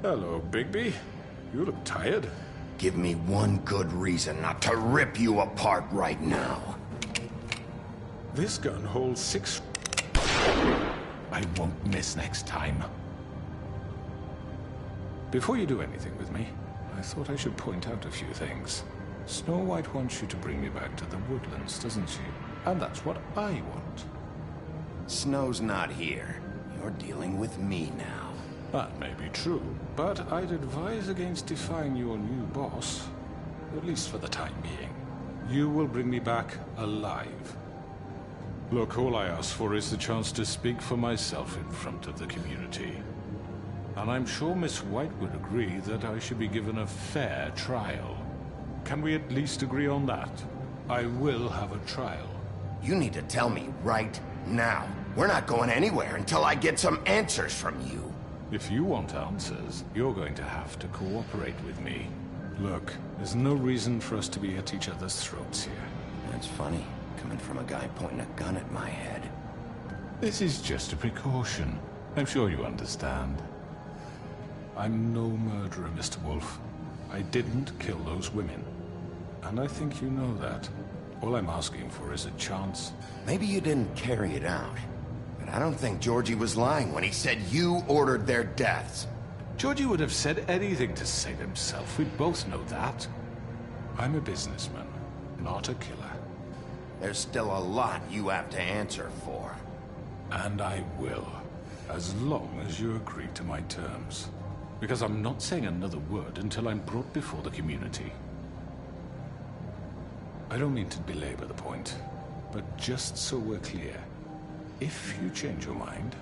Hello, Bigby. You look tired. Give me one good reason not to rip you apart right now. This gun holds 6... I won't miss next time. Before you do anything with me, I thought I should point out a few things. Snow White wants you to bring me back to the woodlands, doesn't she? And that's what I want. Snow's not here. You're dealing with me now. That may be true, but I'd advise against defying your new boss. At least for the time being. You will bring me back alive. Look, all I ask for is the chance to speak for myself in front of the community. And I'm sure Miss White would agree that I should be given a fair trial. Can we at least agree on that? I will have a trial. You need to tell me right now. We're not going anywhere until I get some answers from you. If you want answers, you're going to have to cooperate with me. Look, there's no reason for us to be at each other's throats here. That's funny, coming from a guy pointing a gun at my head. This is just a precaution. I'm sure you understand. I'm no murderer, Mr. Wolf. I didn't kill those women. And I think you know that. All I'm asking for is a chance. Maybe you didn't carry it out. But I don't think Georgie was lying when he said you ordered their deaths. Georgie would have said anything to save himself. We both know that. I'm a businessman, not a killer. There's still a lot you have to answer for. And I will, as long as you agree to my terms. Because I'm not saying another word until I'm brought before the community. I don't mean to belabor the point, but just so we're clear, if you change your mind...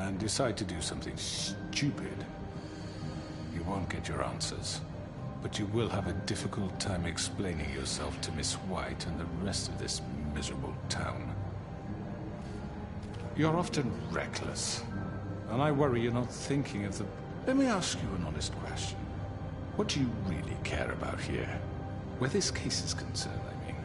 and decide to do something stupid, you won't get your answers. But you will have a difficult time explaining yourself to Miss White and the rest of this miserable town. You're often reckless, and I worry you're not thinking of the... Let me ask you an honest question. What do you really care about here? Where this case is concerned, I mean.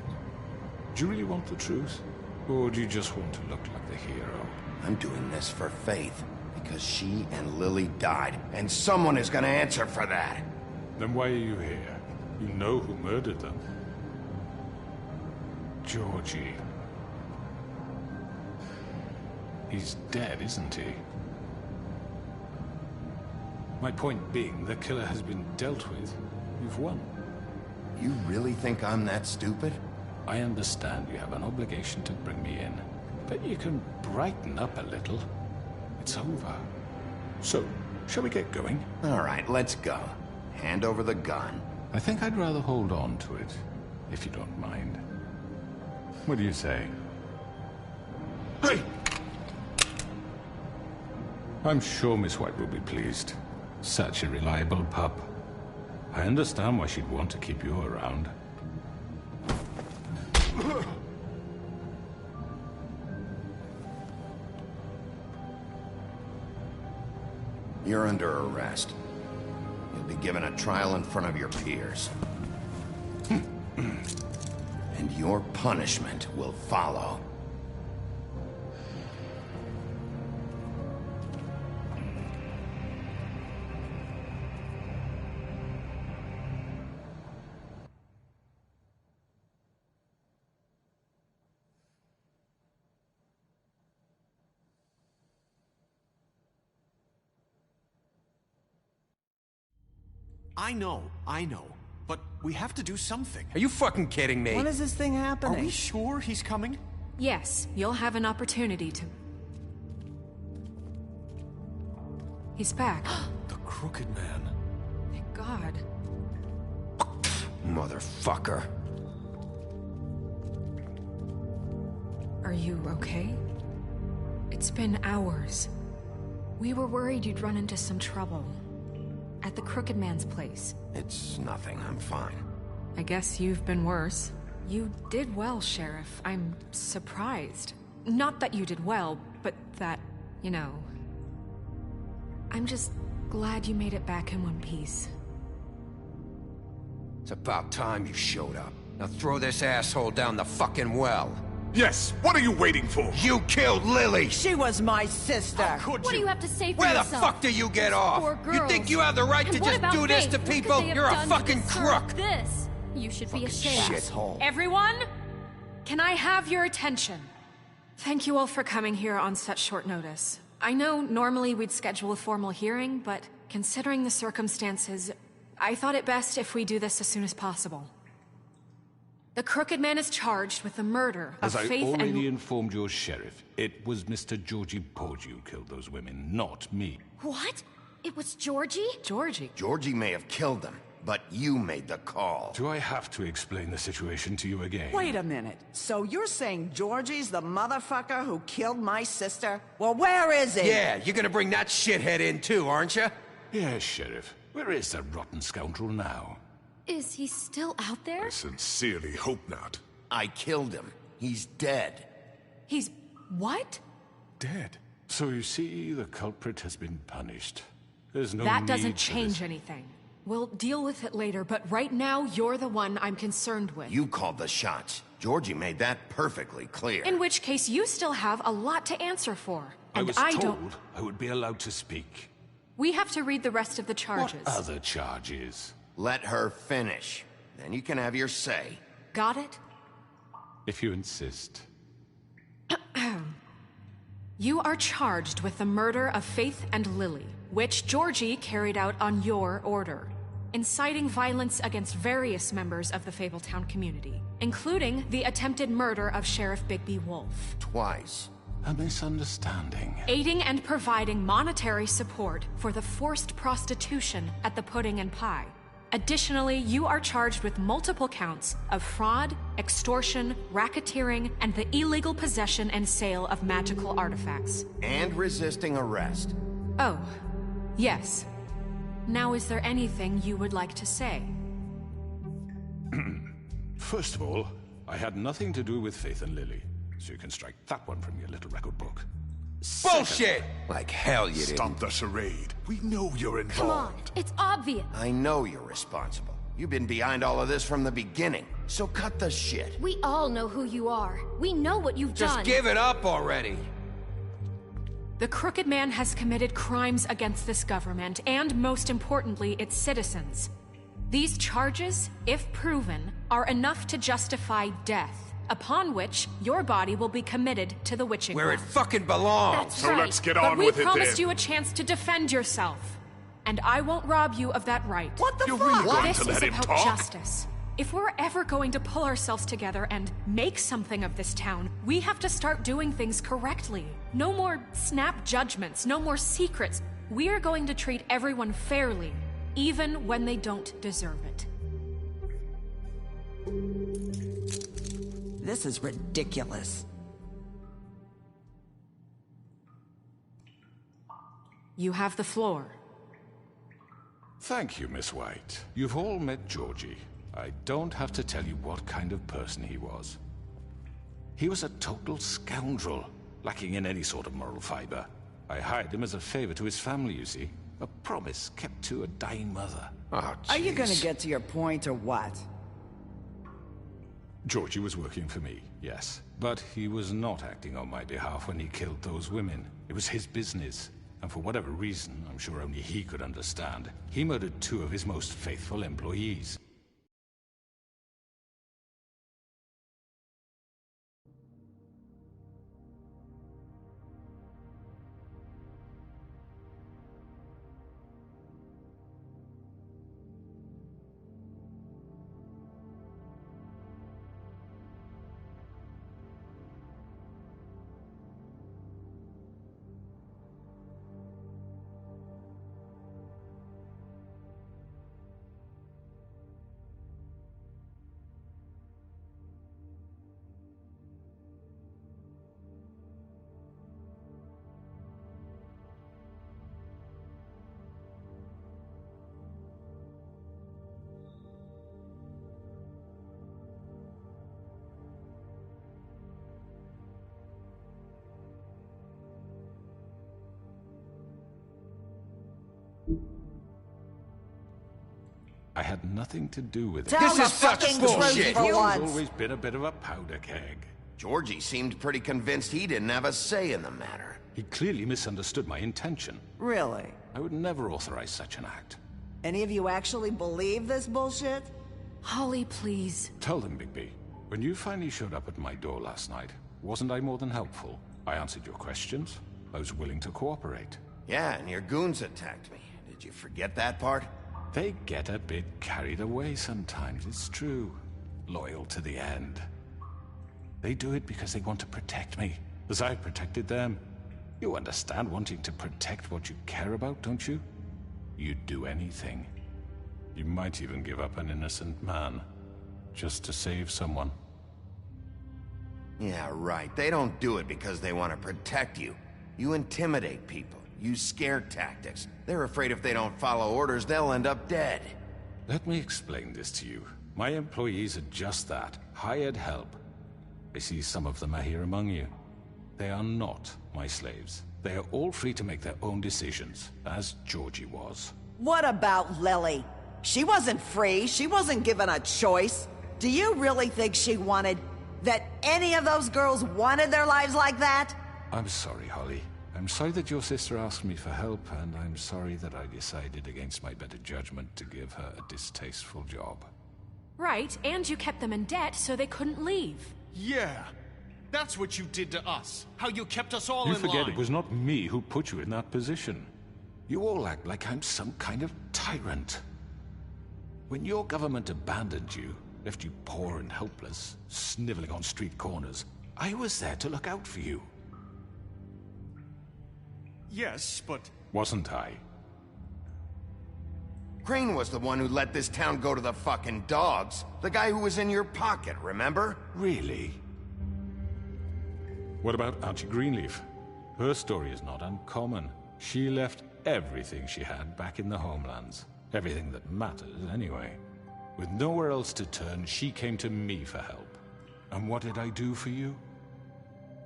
Do you really want the truth? Or do you just want to look like the hero? I'm doing this for Faith, because she and Lily died, and someone is gonna answer for that. Then why are you here? You know who murdered them. Georgie. He's dead, isn't he? My point being, the killer has been dealt with. You've won. You really think I'm that stupid? I understand you have an obligation to bring me in, but you can brighten up a little. It's over. So, shall we get going? All right, let's go. Hand over the gun. I think I'd rather hold on to it, if you don't mind. What do you say? Hey! I'm sure Miss White will be pleased. Such a reliable pup. I understand why she'd want to keep you around. You're under arrest. You'll be given a trial in front of your peers. And your punishment will follow. I know. But we have to do something. Are you fucking kidding me? When is this thing happening? Are we sure he's coming? Yes, you'll have an opportunity to... He's back. The Crooked Man. Thank God. Motherfucker. Are you okay? It's been hours. We were worried you'd run into some trouble. At the Crooked Man's place. It's nothing, I'm fine. I guess you've been worse. You did well, Sheriff. I'm surprised. Not that you did well, but that, you know... I'm just glad you made it back in one piece. It's about time you showed up. Now throw this asshole down the fucking well. Yes, what are you waiting for? You killed Lily! She was my sister! What do you have to say for Where yourself? the fuck do you get off? Poor girls. You think you have the right And to what just about do this Faith? to What could people? they have You're a done to fucking deserve crook! This. You should be ashamed. Shithole. Everyone? Can I have your attention? Thank you all for coming here on such short notice. I know normally we'd schedule a formal hearing, but considering the circumstances, I thought it best if we do this as soon as possible. The Crooked Man is charged with the murder of As I Faith and... already informed your sheriff, it was Mr. Georgie Porgy who killed those women, not me. What? It was Georgie? Georgie? Georgie may have killed them, but you made the call. Do I have to explain the situation to you again? Wait a minute. So you're saying Georgie's the motherfucker who killed my sister? Well, where is he? Yeah, you're gonna bring that shithead in too, aren't you? Yes, Sheriff. Where is the rotten scoundrel now? Is he still out there? I sincerely hope not. I killed him. He's dead. He's... what? Dead. So you see, the culprit has been punished. There's no That need doesn't for change this. anything. We'll deal with it later, but right now, you're the one I'm concerned with. You called the shots. Georgie made that perfectly clear. In which case, you still have a lot to answer for. I And was I told don't... I would be allowed to speak. We have to read the rest of the charges. What other charges? Let her finish. Then you can have your say. Got it? If you insist. You are charged with the murder of Faith and Lily, which Georgie carried out on your order, inciting violence against various members of the Fabletown community, including the attempted murder of Sheriff Bigby Wolf. Twice. A misunderstanding. Aiding and providing monetary support for the forced prostitution at the Pudding and Pie, Additionally, you are charged with multiple counts of fraud, extortion, racketeering, and the illegal possession and sale of magical artifacts. And resisting arrest. Oh, yes. Now, is there anything you would like to say? First of all, I had nothing to do with Faith and Lily, so you can strike that one from your little record book. Bullshit! Like hell you didn't. Stop the charade. We know you're involved. Come on, it's obvious. I know you're responsible. You've been behind all of this from the beginning, so cut the shit. We all know who you are. We know what you've done. Just give it up already. The Crooked Man has committed crimes against this government, and most importantly, its citizens. These charges, if proven, are enough to justify death, upon which your body will be committed to the witching Where it well. fucking belongs. That's So right. let's get But on we with it then. promised you a chance to defend yourself, and I won't rob you of that right. What the fuck? You're really going This to is let him about talk? justice. If we're ever going to pull ourselves together and make something of this town, we have to start doing things correctly. No more snap judgments, no more secrets. We are going to treat everyone fairly, even when they don't deserve it. This is ridiculous. You have the floor. Thank you, Miss White. You've all met Georgie. I don't have to tell you what kind of person he was. He was a total scoundrel, lacking in any sort of moral fiber. I hired him as a favor to his family, you see. A promise kept to a dying mother. Oh, Are you gonna jeez. get to your point or what? Georgie was working for me, yes. But he was not acting on my behalf when he killed those women. It was his business. And for whatever reason, I'm sure only he could understand, he murdered 2 of his most faithful employees. I had nothing to do with it. Tell the fucking truth for He's once. always been a bit of a powder keg. Georgie seemed pretty convinced he didn't have a say in the matter. He clearly misunderstood my intention. Really? I would never authorize such an act. Any of you actually believe this bullshit? Holly, please. Tell them, Bigby. When you finally showed up at my door last night, wasn't I more than helpful? I answered your questions. I was willing to cooperate. Yeah, and your goons attacked me. Did you forget that part? They get a bit carried away sometimes, it's true. Loyal to the end. They do it because they want to protect me, as I protected them. You understand wanting to protect what you care about, don't you? You'd do anything. You might even give up an innocent man, just to save someone. Yeah, right. They don't do it because they want to protect you. You intimidate people, use scare tactics. They're afraid if they don't follow orders, they'll end up dead. Let me explain this to you. My employees are just that, hired help. I see some of them are here among you. They are not my slaves. They are all free to make their own decisions, as Georgie was. What about Lily? She wasn't free. She wasn't given a choice. Do you really think she wanted... that any of those girls wanted their lives like that? I'm sorry, Holly. I'm sorry that your sister asked me for help, and I'm sorry that I decided against my better judgment to give her a distasteful job. Right, and you kept them in debt so they couldn't leave. Yeah. That's what you did to us. How you kept us all You in forget line. it was not me who put you in that position. You all act like I'm some kind of tyrant. When your government abandoned you, left you poor and helpless, sniveling on street corners, I was there to look out for you. Yes, but... Wasn't I? Crane was the one who let this town go to the fucking dogs. The guy who was in your pocket, remember? Really? What about Auntie Greenleaf? Her story is not uncommon. She left everything she had back in the homelands. Everything that matters, anyway. With nowhere else to turn, she came to me for help. And what did I do for you?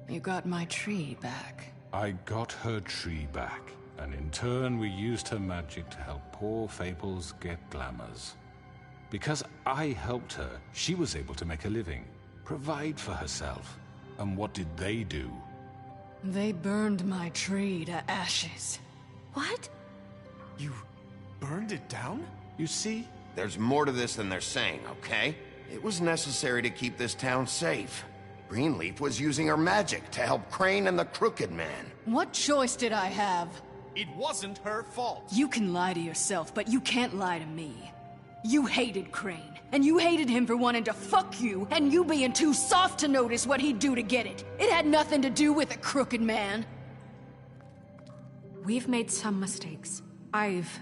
You got my tree back. I got her tree back, and in turn we used her magic to help poor Fables get glamours. Because I helped her, she was able to make a living, provide for herself. And what did they do? They burned my tree to ashes. What? You burned it down? You see? There's more to this than they're saying, okay? It was necessary to keep this town safe. Greenleaf was using her magic to help Crane and the Crooked Man. What choice did I have? It wasn't her fault. You can lie to yourself, but you can't lie to me. You hated Crane, and you hated him for wanting to fuck you, and you being too soft to notice what he'd do to get it. It had nothing to do with the Crooked Man. We've made some mistakes. I've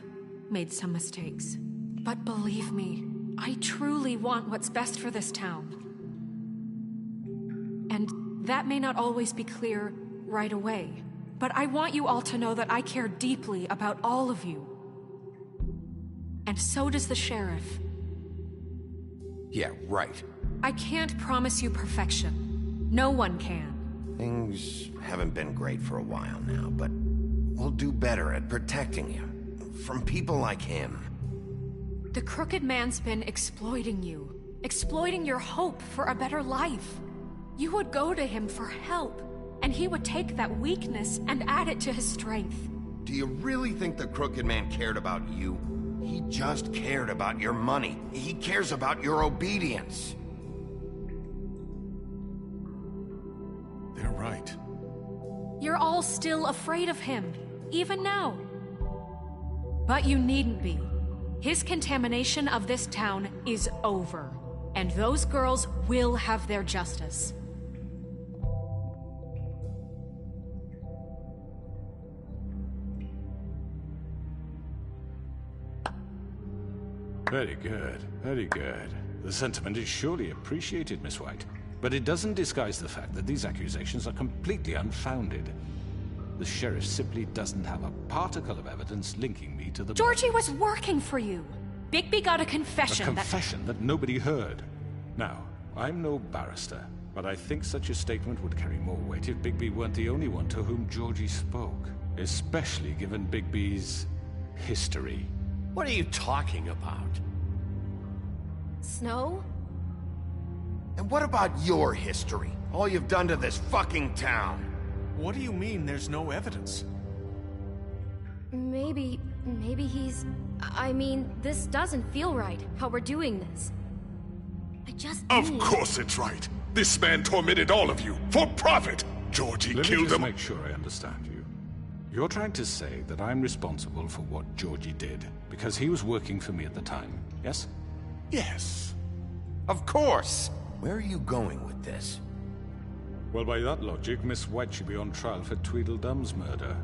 made some mistakes. But believe me, I truly want what's best for this town. And that may not always be clear right away, but I want you all to know that I care deeply about all of you. And so does the sheriff. Yeah, right. I can't promise you perfection. No one can. Things haven't been great for a while now, but we'll do better at protecting you. From people like him. The Crooked Man's been exploiting you. Exploiting your hope for a better life. You would go to him for help, and he would take that weakness and add it to his strength. Do you really think the Crooked Man cared about you? He just cared about your money. He cares about your obedience. They're right. You're all still afraid of him, even now. But you needn't be. His contamination of this town is over, and those girls will have their justice. Very good, very good. The sentiment is surely appreciated, Miss White. But it doesn't disguise the fact that these accusations are completely unfounded. The sheriff simply doesn't have a particle of evidence linking me to the... Georgie was working for you. Bigby got a confession A confession that nobody heard. Now, I'm no barrister, but I think such a statement would carry more weight if Bigby weren't the only one to whom Georgie spoke. Especially given Bigby's history. What are you talking about? Snow? And what about your history? All you've done to this fucking town? What do you mean there's no evidence? Maybe he's... I mean, this doesn't feel right, how we're doing this. I just Of course it's right. This man tormented all of you, for profit. Georgie Let killed me just him. make sure I understand you. You're trying to say that I'm responsible for what Georgie did, because he was working for me at the time, yes? Yes. Of course! Where are you going with this? Well, by that logic, Miss White should be on trial for Tweedledum's murder,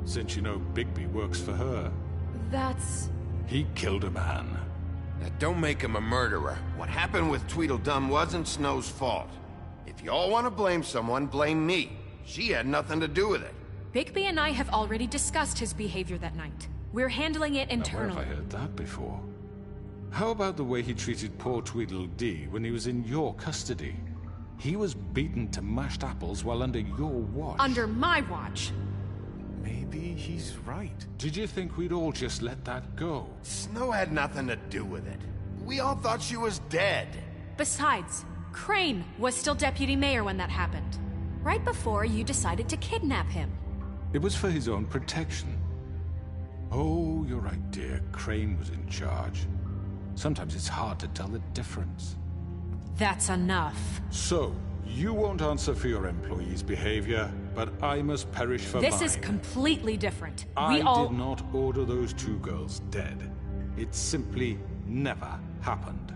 since you know Bigby works for her. That's... He killed a man. Now, don't make him a murderer. What happened with Tweedledum wasn't Snow's fault. If y'all want to blame someone, blame me. She had nothing to do with it. Bigby and I have already discussed his behavior that night. We're handling it internally. Now, where have I heard that before? How about the way he treated poor Tweedledee when he was in your custody? He was beaten to mashed apples while under your watch. Under my watch. Maybe he's right. Did you think we'd all just let that go? Snow had nothing to do with it. We all thought she was dead. Besides, Crane was still deputy mayor when that happened. Right before you decided to kidnap him. It was for his own protection. Oh, you're right, dear. Crane was in charge. Sometimes it's hard to tell the difference. That's enough. So, you won't answer for your employees' behavior, but I must perish for mine. This is completely different. I We all... did not order those two girls dead. It simply never happened.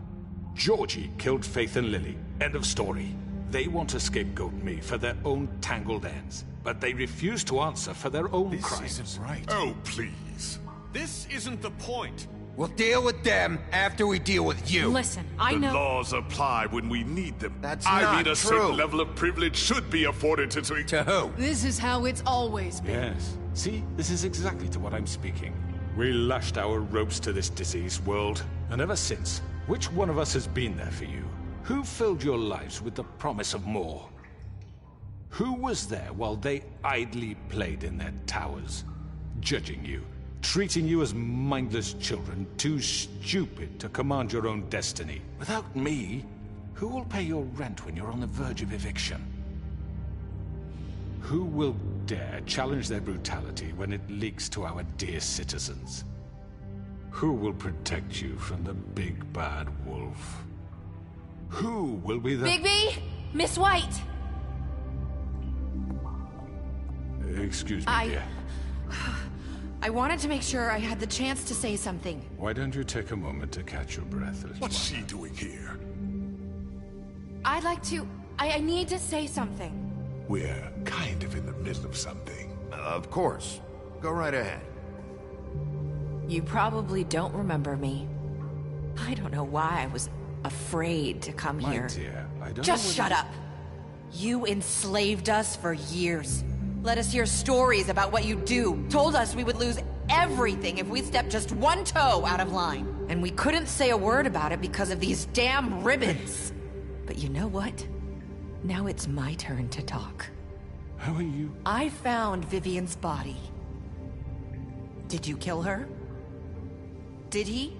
Georgie killed Faith and Lily. End of story. They want to scapegoat me for their own tangled ends, but they refuse to answer for their own crimes. This isn't right. Oh, please. This isn't the point. We'll deal with them after we deal with you. Listen, I know... The laws apply when we need them. That's I not mean, a true. certain level of privilege should be afforded to... To who? This is how it's always been. Yes. See, this is exactly to what I'm speaking. We lashed our ropes to this diseased world, and ever since, which one of us has been there for you? Who filled your lives with the promise of more? Who was there while they idly played in their towers, judging you, treating you as mindless children, too stupid to command your own destiny? Without me, who will pay your rent when you're on the verge of eviction? Who will dare challenge their brutality when it leaks to our dear citizens? Who will protect you from the big bad wolf? Who will be the... Bigby! Miss White! Excuse me, dear. I wanted to make sure I had the chance to say something. Why don't you take a moment to catch your breath? What's she doing here? I'd like to... I need to say something. We're kind of in the middle of something. Of course. Go right ahead. You probably don't remember me. I don't know why I was afraid to come My here. dear, I don't Just know shut up. You enslaved us for years. Let us hear stories about what you do. Told us we would lose everything if we stepped just one toe out of line. And we couldn't say a word about it because of these damn ribbons. But you know what? Now it's my turn to talk. How are you? I found Vivian's body. Did you kill her? Did he?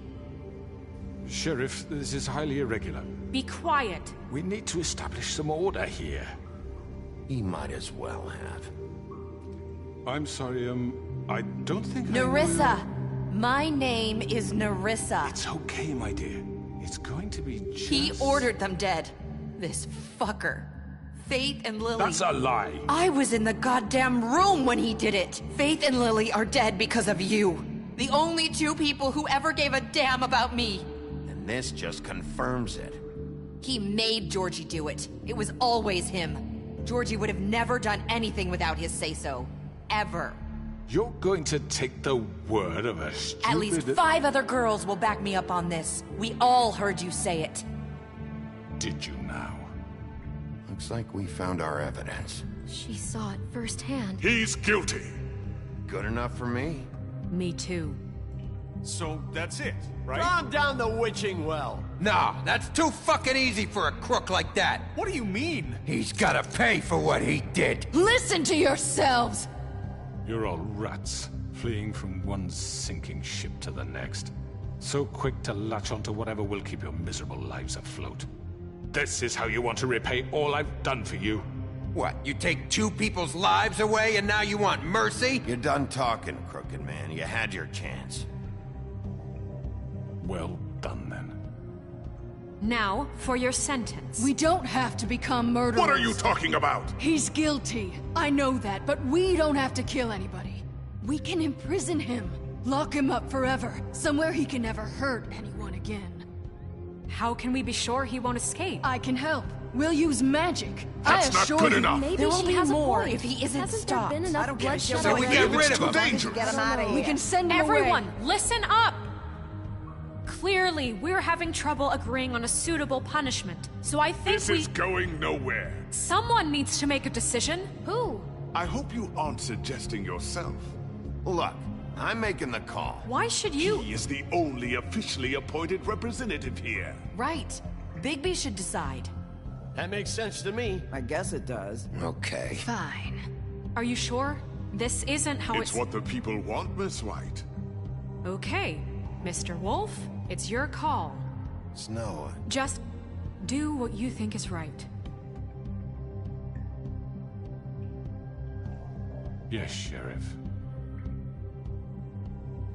Sheriff, this is highly irregular. Be quiet. We need to establish some order here. He might as well have. I'm sorry, I don't think Nerissa! My name is Nerissa. It's okay, my dear. It's going to be just... He ordered them dead. This fucker. Faith and Lily... That's a lie! I was in the goddamn room when he did it! Faith and Lily are dead because of you. The only two people who ever gave a damn about me. And this just confirms it. He made Georgie do it. It was always him. Georgie would have never done anything without his say-so. Ever. You're going to take the word of a stupid... At least 5 other girls will back me up on this. We all heard you say it. Did you now? Looks like we found our evidence. She saw it firsthand. He's guilty. Good enough for me? Me too. So that's it, right? Calm down the witching well. No, that's too fucking easy for a crook like that. What do you mean? He's gotta pay for what he did. Listen to yourselves! You're all rats, fleeing from one sinking ship to the next. So quick to latch onto whatever will keep your miserable lives afloat. This is how you want to repay all I've done for you? What, you take 2 people's lives away and now you want mercy? You're done talking, Crooked Man. You had your chance. Well done, then. Now, for your sentence. We don't have to become murderers. What are you talking about? He's guilty. I know that, but we don't have to kill anybody. We can imprison him. Lock him up forever. Somewhere he can never hurt anyone again. How can we be sure he won't escape? I can help. We'll use magic. That's I not assure good you, enough. Maybe there will she be has more a point. if he isn't Hasn't stopped. there been enough I don't give a bloodshed shit. So we get rid of him. Dangerous. Get him out of here. We can send him Everyone, away. listen up! Clearly, we're having trouble agreeing on a suitable punishment. So I think This is going nowhere. Someone needs to make a decision. Who? I hope you aren't suggesting yourself. Look, I'm making the call. Why should you? He is the only officially appointed representative here. Right. Bigby should decide. That makes sense to me. I guess it does. Okay. Fine. Are you sure? This isn't how It's what the people want, Miss White. Okay, Mr. Wolf, it's your call. Snow. Just do what you think is right. Yes, Sheriff.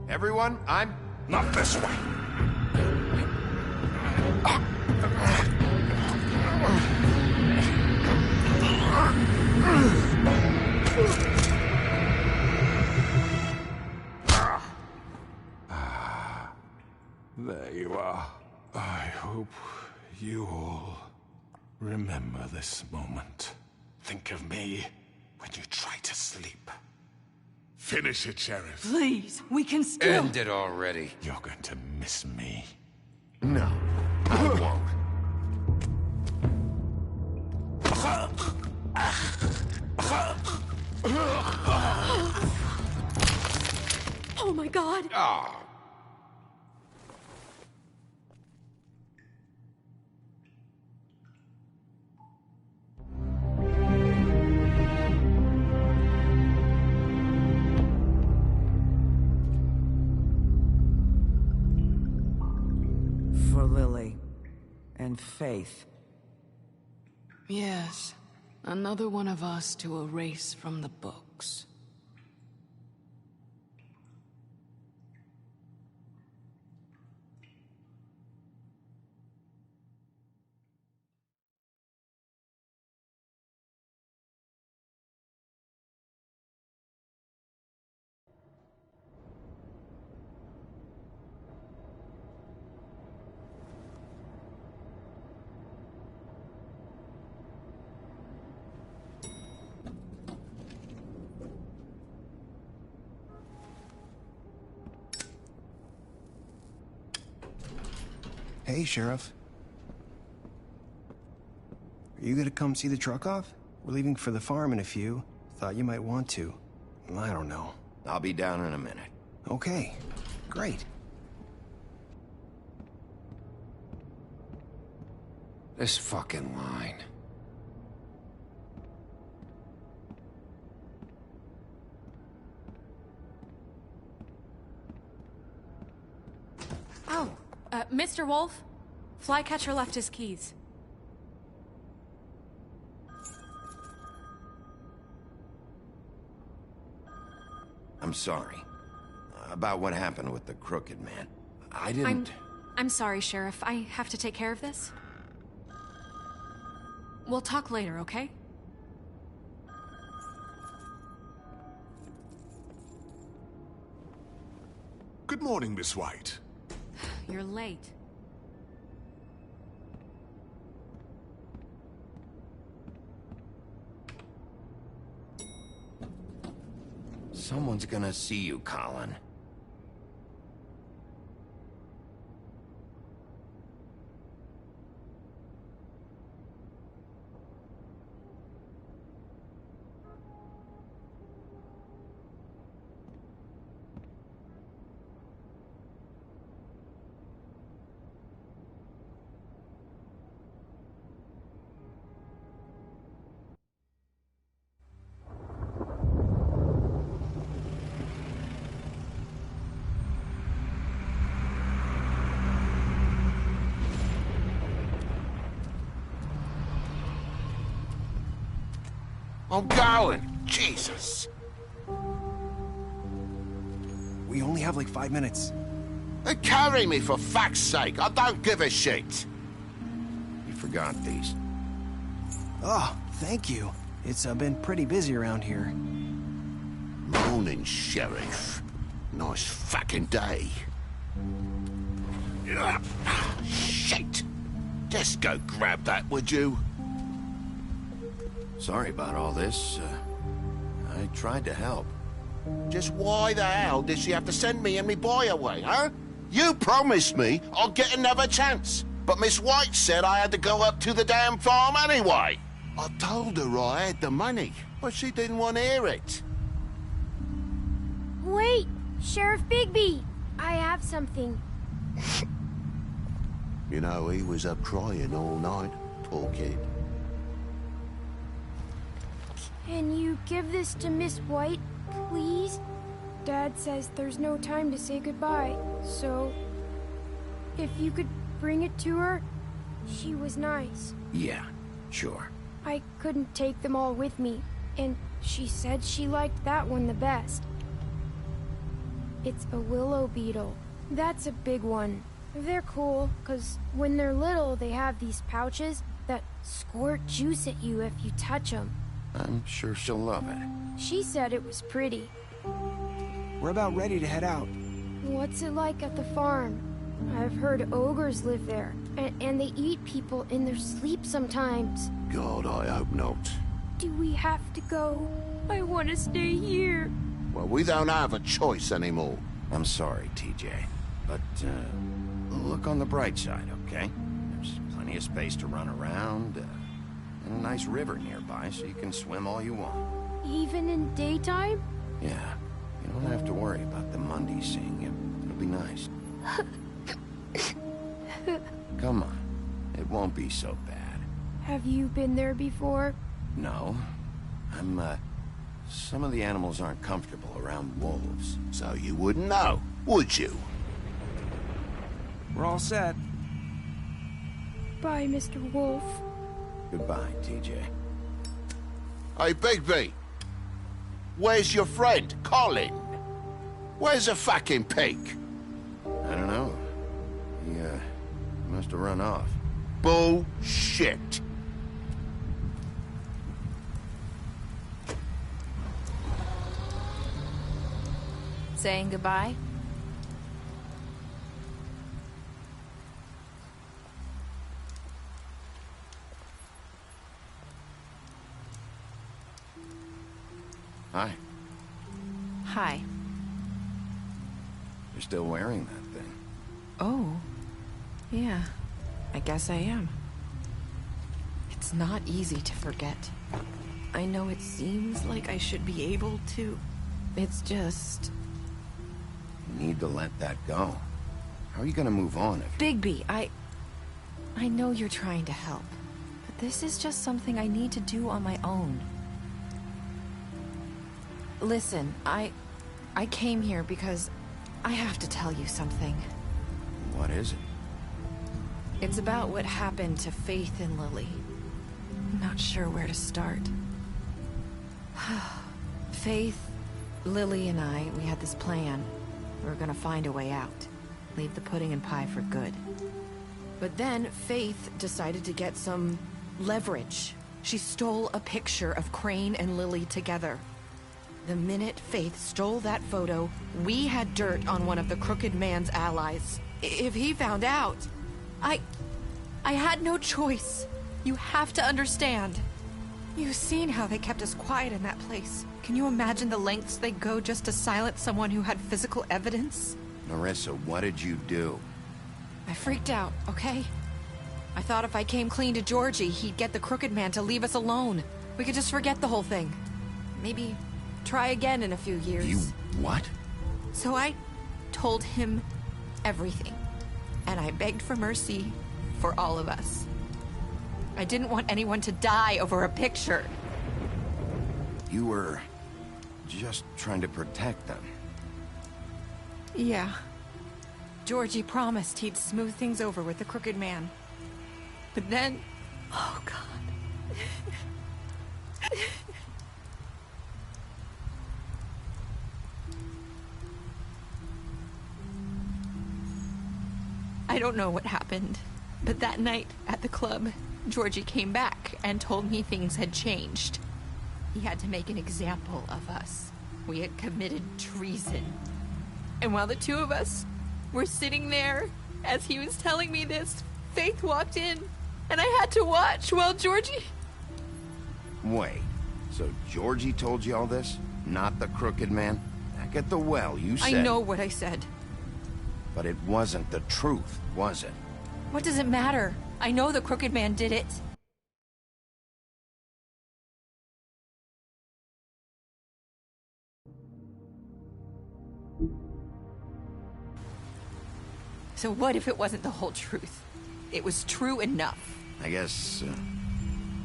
Everyone, I'm... Not this way. There you are. I hope you all remember this moment. Think of me when you try to sleep. Finish it, Sheriff. Please, we can still... End it already. You're going to miss me. No, I won't. Oh my god! Ah. For Lily. And Faith. Yes, another one of us to erase from the books. Hey, Sheriff. Are you gonna come see the truck off? We're leaving for the farm in a few. Thought you might want to. I don't know. I'll be down in a minute. Okay, great. This fucking line. Oh, Mr. Wolf? Flycatcher left his keys. I'm sorry. About what happened with the Crooked Man. I didn't... I'm sorry, Sheriff. I have to take care of this. We'll talk later, okay? Good morning, Miss White. You're late. Someone's gonna see you, Colin. I'm going! Jesus! We only have like 5 minutes. Carry me, for fuck's sake! I don't give a shit! You forgot these. Oh, thank you. It's been pretty busy around here. Morning, Sheriff. Nice fucking day. Shit! Just go grab that, would you? Sorry about all this. I tried to help. Just why the hell did she have to send me and me boy away, huh? You promised me I'd get another chance, but Miss White said I had to go up to the damn farm anyway. I told her I had the money, but she didn't want to hear it. Wait, Sheriff Bigby! I have something. You know, he was up crying all night, poor kid. Can you give this to Miss White, please? Dad says there's no time to say goodbye, so... if you could bring it to her, she was nice. Yeah, sure. I couldn't take them all with me, and she said she liked that one the best. It's a willow beetle. That's a big one. They're cool, 'cause when they're little, they have these pouches that squirt juice at you if you touch them. I'm sure she'll love it. She said it was pretty. We're about ready to head out. What's it like at the farm? I've heard ogres live there, and they eat people in their sleep sometimes. God, I hope not. Do we have to go? I want to stay here. Well, we don't have a choice anymore. I'm sorry, TJ. But, look on the bright side, okay? There's plenty of space to run around, and a nice river nearby, so you can swim all you want. Even in daytime? Yeah. You don't have to worry about the Mundies seeing you. It'll be nice. Come on. It won't be so bad. Have you been there before? No. Some of the animals aren't comfortable around wolves. So you wouldn't know, would you? We're all set. Bye, Mr. Wolf. Goodbye, TJ. Hey, Bigby. Where's your friend, Colin? Where's the fucking pig? I don't know. He must have run off. Bullshit. Saying goodbye? Hi. Hi. You're still wearing that thing. Oh. Yeah. I guess I am. It's not easy to forget. I know it seems like I should be able to. It's just... You need to let that go. How are you gonna move on if... Bigby, I know you're trying to help, but this is just something I need to do on my own. Listen, I came here because I have to tell you something. What is it? It's about what happened to Faith and Lily. I'm not sure where to start. Faith, Lily, and I, we had this plan. We were gonna find a way out. Leave the pudding and pie for good. But then Faith decided to get some leverage. She stole a picture of Crane and Lily together. The minute Faith stole that photo, we had dirt on one of the Crooked Man's allies. If he found out, I had no choice. You have to understand. You've seen how they kept us quiet in that place. Can you imagine the lengths they go just to silence someone who had physical evidence? Narissa, what did you do? I freaked out, okay? I thought if I came clean to Georgie, he'd get the Crooked Man to leave us alone. We could just forget the whole thing. Maybe try again in a few years. You what? So I told him everything. And I begged for mercy for all of us. I didn't want anyone to die over a picture. You were just trying to protect them. Yeah. Georgie promised he'd smooth things over with the Crooked Man. But then... Oh, God. I don't know what happened, but that night at the club, Georgie came back and told me things had changed. He had to make an example of us. We had committed treason. And while the two of us were sitting there, as he was telling me this, Faith walked in, and I had to watch while Georgie... Wait, so Georgie told you all this? Not the Crooked Man? Back at the well, you said... I know what I said. But it wasn't the truth, was it? What does it matter? I know the Crooked Man did it. So what if it wasn't the whole truth? It was true enough. I guess,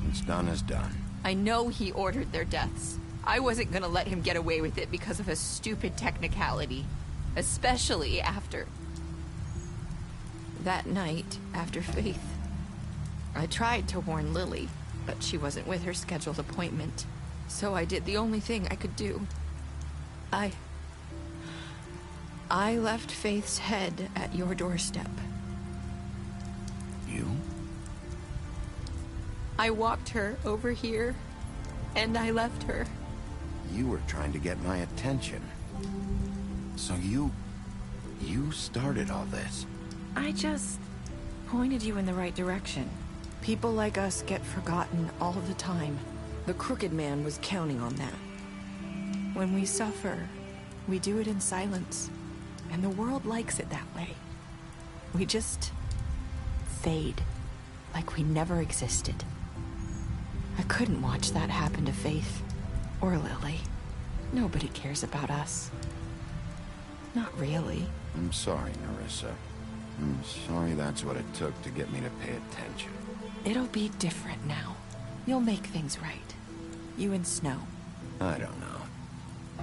what's done is done. I know he ordered their deaths. I wasn't gonna let him get away with it because of a stupid technicality. Especially after... that night, after Faith. I tried to warn Lily, but she wasn't with her scheduled appointment. So I did the only thing I could do. I left Faith's head at your doorstep. You? I walked her over here, and I left her. You were trying to get my attention. So you started all this. I just pointed you in the right direction. People like us get forgotten all the time. The Crooked Man was counting on that. When we suffer, we do it in silence. And the world likes it that way. We just fade, like we never existed. I couldn't watch that happen to Faith, or Lily. Nobody cares about us. Not really. I'm sorry, Nerissa. I'm sorry that's what it took to get me to pay attention. It'll be different now. You'll make things right. You and Snow. I don't know.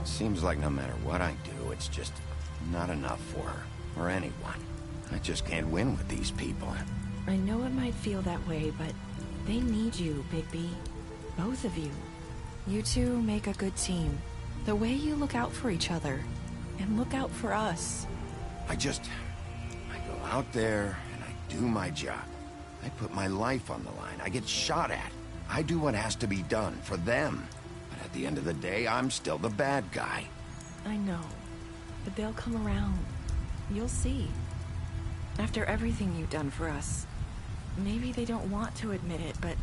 It seems like no matter what I do, it's just not enough for her, or anyone. I just can't win with these people. I know it might feel that way, but they need you, Bigby. Both of you. You two make a good team. The way you look out for each other, and look out for us. I go out there, and I do my job. I put my life on the line. I get shot at. I do what has to be done for them. But at the end of the day, I'm still the bad guy. I know. But they'll come around. You'll see. After everything you've done for us. Maybe they don't want to admit it, but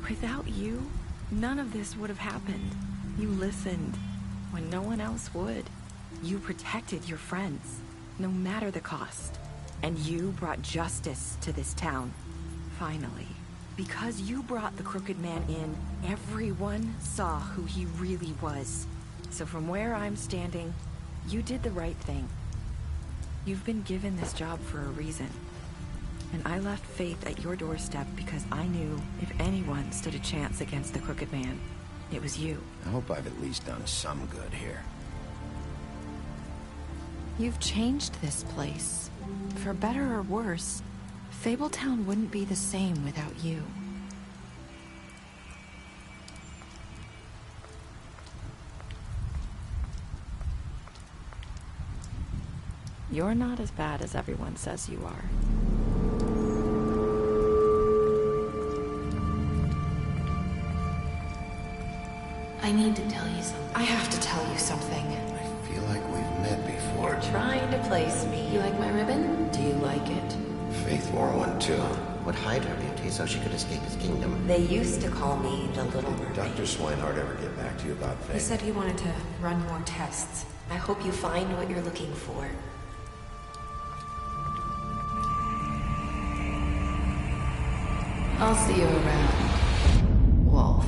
without you, none of this would have happened. You listened when no one else would. You protected your friends, no matter the cost. And you brought justice to this town. Finally. Because you brought the Crooked Man in, everyone saw who he really was. So from where I'm standing, you did the right thing. You've been given this job for a reason. And I left Faith at your doorstep because I knew if anyone stood a chance against the Crooked Man, it was you. I hope I've at least done some good here. You've changed this place. For better or worse, Fabletown wouldn't be the same without you. You're not as bad as everyone says you are. I need to tell you something. I have to tell you something. I feel like we've met before. You're trying to place me. You like my ribbon? Do you like it? Faith wore one too. Would hide her beauty so she could escape his kingdom. They used to call me the Little Mermaid. Did Dr. Swinehart ever get back to you about Faith? He said he wanted to run more tests. I hope you find what you're looking for. I'll see you around, Wolf.